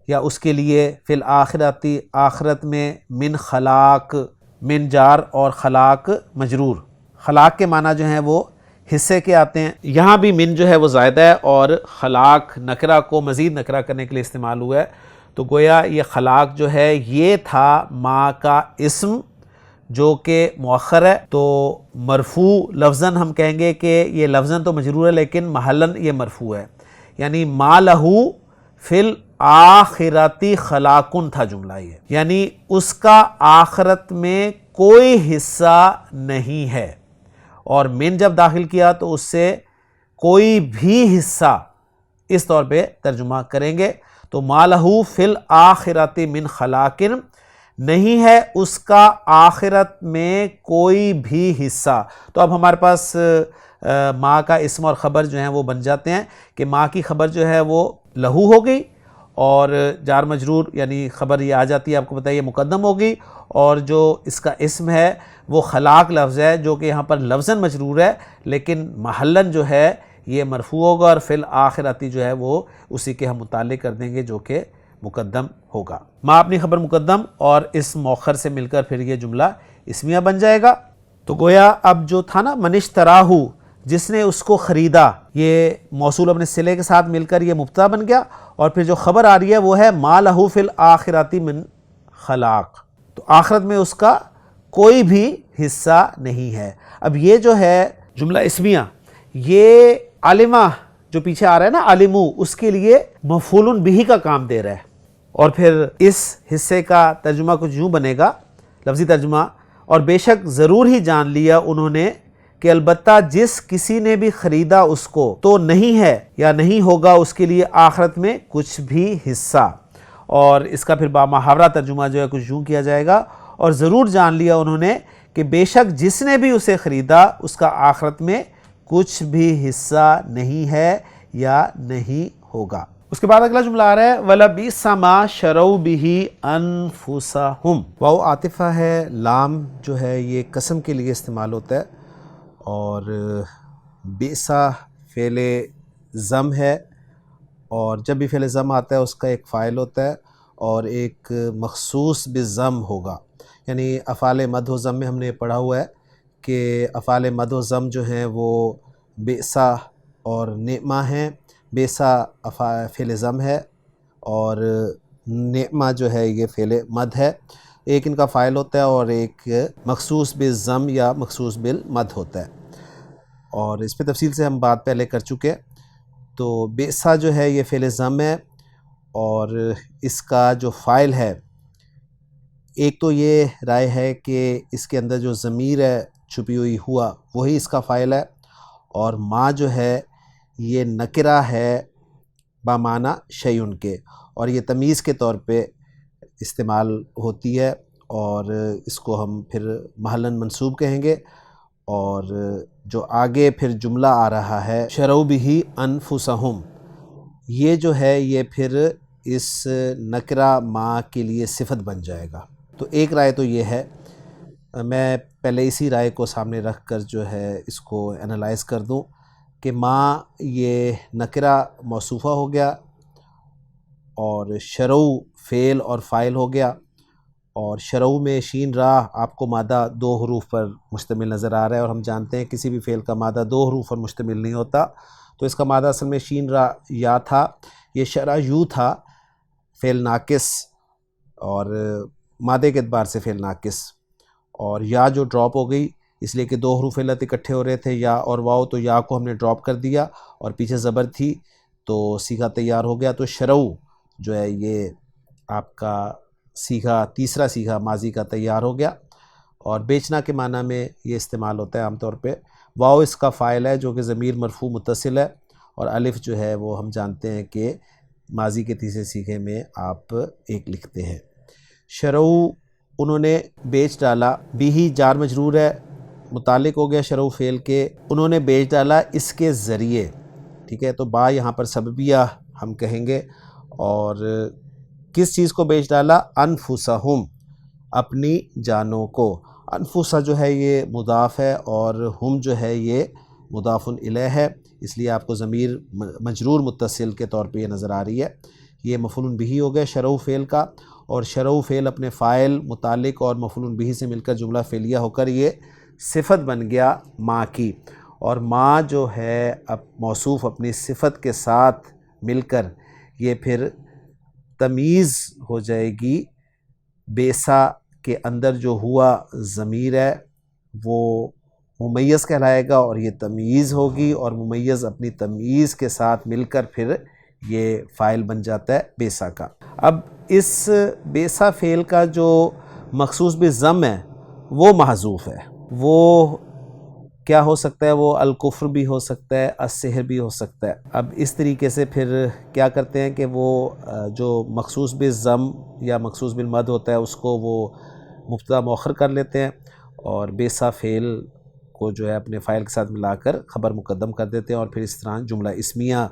یا اس کے لیے، فی الآخراتی آخرت میں، من خلاق، من جار اور خلاق مجرور، خلاق کے معنی جو ہیں وہ حصے کے آتے ہیں. یہاں بھی من جو ہے وہ زائدہ ہے اور خلاق نکرہ کو مزید نکرہ کرنے کے لیے استعمال ہوا ہے. تو گویا یہ خلاق جو ہے یہ تھا ما کا اسم جو کہ مؤخر ہے. تو مرفوع لفظاً ہم کہیں گے کہ یہ لفظاً تو مجرور ہے لیکن محلاً یہ مرفوع ہے. یعنی ما لہو فی الآخرتی خلاقن تھا جملہ یہ، یعنی اس کا آخرت میں کوئی حصہ نہیں ہے. اور من جب داخل کیا تو اس سے کوئی بھی حصہ اس طور پہ ترجمہ کریں گے. تو ما لہو فی الآخرتی من خلاقن، نہیں ہے اس کا آخرت میں کوئی بھی حصہ. تو اب ہمارے پاس ما کا اسم اور خبر جو ہیں وہ بن جاتے ہیں کہ ما کی خبر جو ہے وہ لہو ہو گئی اور جار مجرور یعنی خبر یہ آ جاتی ہے، آپ کو پتہ ہے یہ مقدم ہوگی، اور جو اس کا اسم ہے وہ خلاق لفظ ہے جو کہ یہاں پر لفظاً مجرور ہے لیکن محلاً جو ہے یہ مرفوع ہوگا، اور فی الآخرتی جو ہے وہ اسی کے ہم متعلق کر دیں گے جو کہ مقدم ہوگا. ما اپنی خبر مقدم اور اس مؤخر سے مل کر پھر یہ جملہ اسمیہ بن جائے گا. تو گویا اب جو تھا نا من اشتراہ، جس نے اس کو خریدا، یہ موصول اپنے صلے کے ساتھ مل کر یہ مبتدا بن گیا، اور پھر جو خبر آ رہی ہے وہ ہے ما لہو فی الآخرتی من خلاق. تو آخرت میں اس کا کوئی بھی حصہ نہیں ہے. اب یہ جو ہے جملہ اسمیہ یہ علمہ جو پیچھے آ رہا ہے نا علمو، اس کے لیے مفعول بہ کا کام دے رہا ہے. اور پھر اس حصے کا ترجمہ کچھ یوں بنے گا، لفظی ترجمہ، اور بے شک ضرور ہی جان لیا انہوں نے کہ البتہ جس کسی نے بھی خریدا اس کو تو نہیں ہے یا نہیں ہوگا اس کے لیے آخرت میں کچھ بھی حصہ. اور اس کا پھر بامحاورہ ترجمہ جو ہے کچھ یوں کیا جائے گا، اور ضرور جان لیا انہوں نے کہ بے شک جس نے بھی اسے خریدا اس کا آخرت میں کچھ بھی حصہ نہیں ہے یا نہیں ہوگا. اس کے بعد اگلا جملہ آ رہا ہے وَلَبِئْسَ مَا شَرَوْا بِهِ أَنفُسَهُمْ. واو عاطفہ ہے، لام جو ہے یہ قسم کے لیے استعمال ہوتا ہے، اور بئسا فعل ضم ہے، اور جب بھی فعل ضم آتا ہے اس کا ایک فاعل ہوتا ہے اور ایک مخصوص بالضم ہوگا. یعنی افعال مد و ضم میں ہم نے پڑھا ہوا ہے کہ افعال مد و ضم جو ہیں وہ بئسا اور نعمہ ہیں. بئسا فعل ضم ہے اور نعمہ جو ہے یہ فعل مد ہے. ایک ان کا فاعل ہوتا ہے اور ایک مخصوص بالضم یا مخصوص بالمد ہوتا ہے، اور اس پہ تفصیل سے ہم بات پہلے کر چکے. تو بئسا جو ہے یہ فعل ضم ہے، اور اس کا جو فاعل ہے، ایک تو یہ رائے ہے کہ اس کے اندر جو ضمیر ہے چھپی ہوئی ہوا وہی اس کا فاعل ہے، اور ما جو ہے یہ نکرہ ہے بامعنی شیئن کے، اور یہ تمیز کے طور پہ استعمال ہوتی ہے، اور اس کو ہم پھر محلاً منصوب کہیں گے. اور جو آگے پھر جملہ آ رہا ہے شروا بہ انفسہم، یہ جو ہے یہ پھر اس نکرہ ما کے لیے صفت بن جائے گا. تو ایک رائے تو یہ ہے، میں پہلے اسی رائے کو سامنے رکھ کر جو ہے اس کو انالائز کر دوں کہ ما یہ نکرہ موصوفہ ہو گیا، اور شرو فعل اور فاعل ہو گیا، اور شرو میں شین را آپ کو مادہ 2 حروف پر مشتمل نظر آ رہا ہے، اور ہم جانتے ہیں کسی بھی فعل کا مادہ 2 حروف پر مشتمل نہیں ہوتا. تو اس کا مادہ اصل میں شین را یا تھا. یہ شرع یو تھا فعل ناقص، اور مادے کے اعتبار سے فعل ناقص، اور یا جو ڈراپ ہو گئی اس لیے کہ 2 حروف علت اکٹھے ہو رہے تھے یا اور واو، تو یا کو ہم نے ڈراپ کر دیا اور پیچھے زبر تھی تو صیغہ تیار ہو گیا. تو شرو جو ہے یہ آپ کا صیغہ، تیسرا صیغہ ماضی کا تیار ہو گیا، اور بیچنا کے معنی میں یہ استعمال ہوتا ہے عام طور پہ. واو اس کا فاعل ہے جو کہ ضمیر مرفوع متصل ہے، اور الف جو ہے وہ ہم جانتے ہیں کہ ماضی کے تیسرے صیغے میں آپ ایک لکھتے ہیں. شرو انہوں نے بیچ ڈالا، بھی جار مجرور ہے، متعلق ہو گیا شرو فعل کے، انہوں نے بیچ ڈالا اس کے ذریعے. ٹھیک ہے، تو با یہاں پر سببیہ ہم کہیں گے. اور کس چیز کو بیچ ڈالا؟ انفسہم، اپنی جانوں کو. انفسہ جو ہے یہ مضاف ہے اور ہم جو ہے یہ مضاف الیہ ہے، اس لیے آپ کو ضمیر مجرور متصل کے طور پہ یہ نظر آ رہی ہے. یہ مفعول بہ ہو گیا شرو فعل کا، اور شرو فعل اپنے فاعل، متعلق اور مفعول بہ سے مل کر جملہ فعلیہ ہو کر یہ صفت بن گیا ما کی، اور ما جو ہے اب موصوف اپنی صفت کے ساتھ مل کر یہ پھر تمیز ہو جائے گی۔ بیسا کے اندر جو ہوا ضمیر ہے وہ ممیز کہلائے گا، اور یہ تمیز ہوگی، اور ممیز اپنی تمیز کے ساتھ مل کر پھر یہ فاعل بن جاتا ہے بیسا کا۔ اب اس بیسا فعل کا جو مخصوص بالضم ہے وہ محذوف ہے، وہ کیا ہو سکتا ہے؟ وہ الکفر بھی ہو سکتا ہے، السحر بھی ہو سکتا ہے۔ اب اس طریقے سے پھر کیا کرتے ہیں کہ وہ جو مخصوص بالضم یا مخصوص بالمد ہوتا ہے اس کو وہ مبتدا مؤخر کر لیتے ہیں، اور بیسا فعل کو جو ہے اپنے فاعل کے ساتھ ملا کر خبر مقدم کر دیتے ہیں، اور پھر اس طرح جملہ اسمیہ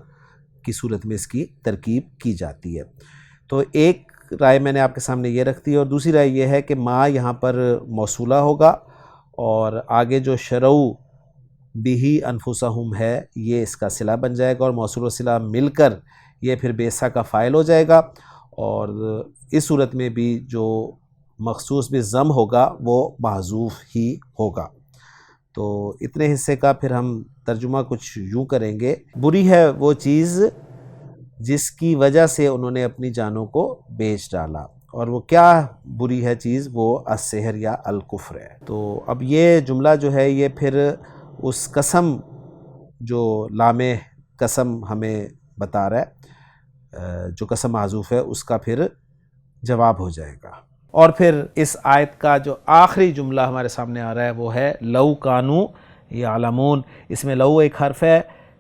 کی صورت میں اس کی ترکیب کی جاتی ہے۔ تو ایک رائے میں نے آپ کے سامنے یہ رکھ دی، اور دوسری رائے یہ ہے کہ ما یہاں پر موصولہ ہوگا، اور آگے جو شرعو بہی انفسہم ہے یہ اس کا صلہ بن جائے گا، اور موصول و صلہ مل کر یہ پھر بیسا کا فاعل ہو جائے گا، اور اس صورت میں بھی جو مخصوص بالضم ہوگا وہ محذوف ہی ہوگا۔ تو اتنے حصے کا پھر ہم ترجمہ کچھ یوں کریں گے: بری ہے وہ چیز جس کی وجہ سے انہوں نے اپنی جانوں کو بیچ ڈالا، اور وہ کیا بری ہے چیز؟ وہ السحر یا الکفر ہے۔ تو اب یہ جملہ جو ہے یہ پھر اس قسم جو لام قسم ہمیں بتا رہا ہے، جو قسم محذوف ہے، اس کا پھر جواب ہو جائے گا۔ اور پھر اس آیت کا جو آخری جملہ ہمارے سامنے آ رہا ہے وہ ہے لو کانو یعلمون۔ اس میں لو ایک حرف ہے،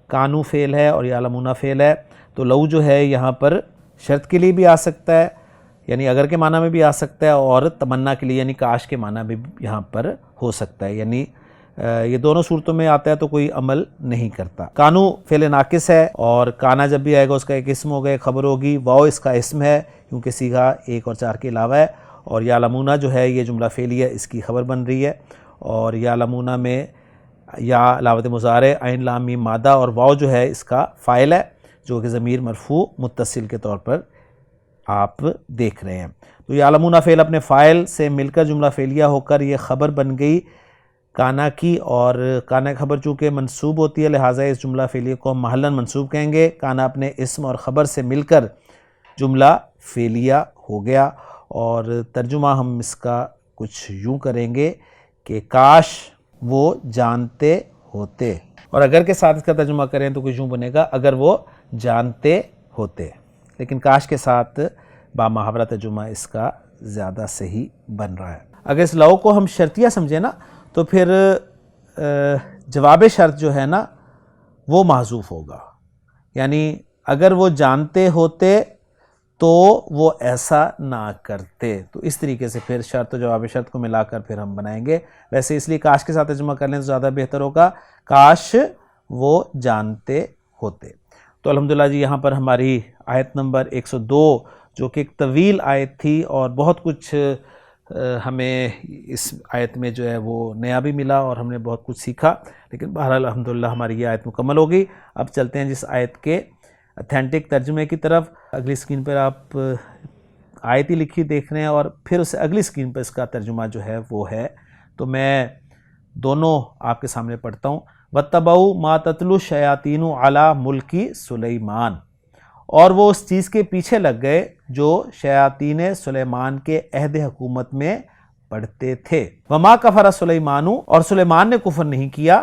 کانو فعل ہے، اور یعلمون فعل ہے۔ تو لو جو ہے یہاں پر شرط کے لیے بھی آ سکتا ہے، یعنی اگر کے معنی میں بھی آ سکتا ہے، اور تمنا کے لیے یعنی کاش کے معنی میں بھی یہاں پر ہو سکتا ہے، یعنی یہ دونوں صورتوں میں آتا ہے تو کوئی عمل نہیں کرتا۔ کانو فعل ناقص ہے، اور کانا جب بھی آئے گا اس کا ایک اسم ہوگا، ایک خبر ہوگی۔ واو اس کا اسم ہے کیونکہ صیغہ 1 اور 4 کے علاوہ ہے، اور یعلمون جو ہے یہ جملہ فعلیہ اس کی خبر بن رہی ہے، اور یعلمون میں یا علامت مضارع عین لام میم مادہ، اور واو جو ہے اس کا فاعل ہے جو کہ ضمیر مرفوع متصل کے طور پر آپ دیکھ رہے ہیں۔ تو یعلمون فعل اپنے فاعل سے مل کر جملہ فعلیہ ہو کر یہ خبر بن گئی کانا کی، اور کانا خبر چونکہ منصوب ہوتی ہے لہٰذا اس جملہ فعلیہ کو ہم محلاً منصوب کہیں گے۔ کانا اپنے اسم اور خبر سے مل کر جملہ فعلیہ ہو گیا، اور ترجمہ ہم اس کا کچھ یوں کریں گے کہ کاش وہ جانتے ہوتے، اور اگر کے ساتھ اس کا ترجمہ کریں تو کچھ یوں بنے گا اگر وہ جانتے ہوتے، لیکن کاش کے ساتھ با محاورہ ترجمہ اس کا زیادہ صحیح بن رہا ہے۔ اگر اس لو کو ہم شرطیہ سمجھیں نا تو پھر جواب شرط جو ہے نا وہ محذوف ہوگا، یعنی اگر وہ جانتے ہوتے تو وہ ایسا نہ کرتے۔ تو اس طریقے سے پھر شرط و جواب شرط کو ملا کر پھر ہم بنائیں گے۔ ویسے اس لیے کاش کے ساتھ ترجمہ کر لیں تو زیادہ بہتر ہوگا، کاش وہ جانتے ہوتے۔ تو الحمدللہ جی یہاں پر ہماری آیت نمبر 102 جو کہ ایک طویل آیت تھی، اور بہت کچھ ہمیں اس آیت میں جو ہے وہ نیا بھی ملا، اور ہم نے بہت کچھ سیکھا، لیکن بہرحال الحمدللہ ہماری یہ آیت مکمل ہوگی۔ اب چلتے ہیں جس آیت کے اتھینٹک ترجمے کی طرف۔ اگلی اسکرین پر آپ آیت ہی لکھی دیکھ رہے ہیں، اور پھر اسے اگلی اسکرین پر اس کا ترجمہ جو ہے وہ ہے، تو میں دونوں آپ کے سامنے پڑھتا ہوں۔ وَاتَّبَعُوا مَا تَتْلُو الشَّيَاطِينُ عَلَى مُلْكِ سُلَيْمَانَ، اور وہ اس چیز کے پیچھے لگ گئے جو شیاطین سلیمان کے عہد حکومت میں پڑھتے تھے۔ وَمَا كَفَرَ سُلَيْمَانُ، اور سلیمان نے کفر نہیں کیا،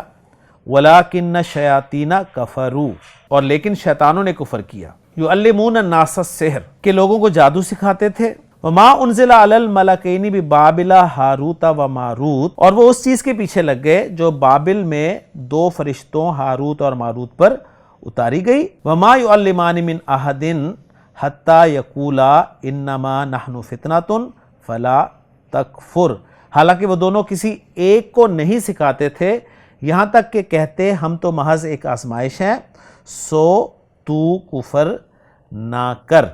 وَلَٰكِنَّ الشَّيَاطِينَ كَفَرُوا، اور لیکن شیطانوں نے کفر کیا۔ يُعَلِّمُونَ النَّاسَ السِّحْرَ، کہ لوگوں کو جادو سکھاتے تھے۔ وَمَا أُنزِلَ عَلَى الْمَلَكَيْنِ بِبَابِلَ هَارُوتَ وَمَارُوتَ، اور وہ اس چیز کے پیچھے لگ گئے جو بابل میں 2 فرشتوں ہاروت اور ماروت پر اتاری گئی۔ وَمَا يُعَلِّمَانِ مِنْ أَحَدٍ حَتَّى يَقُولَا إِنَّمَا نَحْنُ فِتْنَةٌ فَلَا تَكْفُرْ، حالانکہ وہ دونوں کسی ایک کو نہیں سکھاتے تھے یہاں تک کہ کہتے ہم تو محض ایک آزمائش ہیں، سو تو کفر نہ کر۔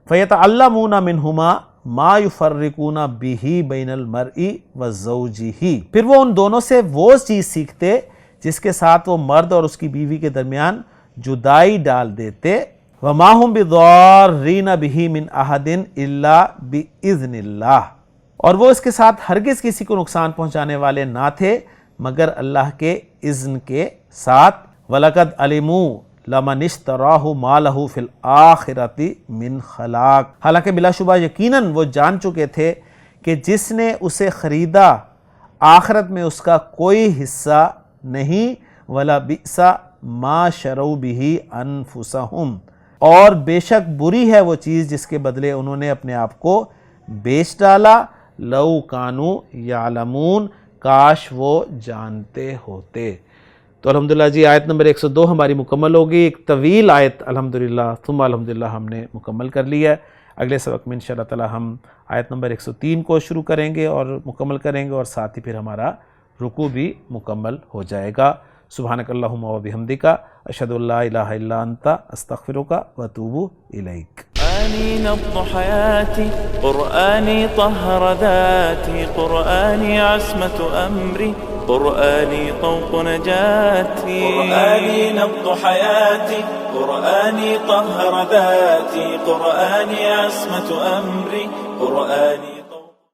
فَيَتَعَلَّمُونَ مِنْهُمَا مَا يُفَرِّقُونَ بِهِ بَيْنَ الْمَرْءِ وَزَوْجِهِ، پھر وہ ان دونوں سے وہ چیز سیکھتے جس کے ساتھ وہ مرد اور اس کی بیوی کے درمیان جدائی ڈال دیتے۔ وَمَا هُمْ بِضَارِّينَ بِهِ مِنْ أَحَدٍ إِلَّا بِإِذْنِ اللَّهِ، اور وہ اس کے ساتھ ہرگز کسی کو نقصان پہنچانے والے نہ تھے مگر اللہ کے اذن کے ساتھ۔ وَلَقَدْ عَلِمُوا لَمَنِ اشْتَرَاهُ مَا لَهُ فِي الْآخِرَةِ مِنْ خَلَاقٍ، حالانکہ بلا شبہ یقیناً وہ جان چکے تھے کہ جس نے اسے خریدا آخرت میں اس کا کوئی حصہ نہیں، وَلَا بِئْسَ مَا شَرَوْا بِهِ أَنفُسَهُمْ، اور بے شک بری ہے وہ چیز جس کے بدلے انہوں نے اپنے آپ کو بیچ ڈالا۔ لَوْ كَانُوا يَعْلَمُونَ، کاش وہ جانتے ہوتے۔ تو الحمدللہ جی آیت نمبر 102 ہماری مکمل ہوگی، ایک طویل آیت الحمدللہ ثم الحمدللہ ہم نے مکمل کر لی ہے۔ اگلے سبق میں انشاءاللہ تعالی ہم آیت نمبر 103 کو شروع کریں گے اور مکمل کریں گے، اور ساتھ ہی پھر ہمارا رکوع بھی مکمل ہو جائے گا۔ سبحانک اللہم و بحمدک، اشہد ان لا الہ الا انت، استغفرک و اتوب الیک۔ قرآني نبض حياتي، قرآني طهر ذاتي، قرآني عصمة أمري، قرآني طوق نجاتي. قرآني نبض حياتي، قرآني طهر ذاتي، قرآني عصمة أمري، قرآني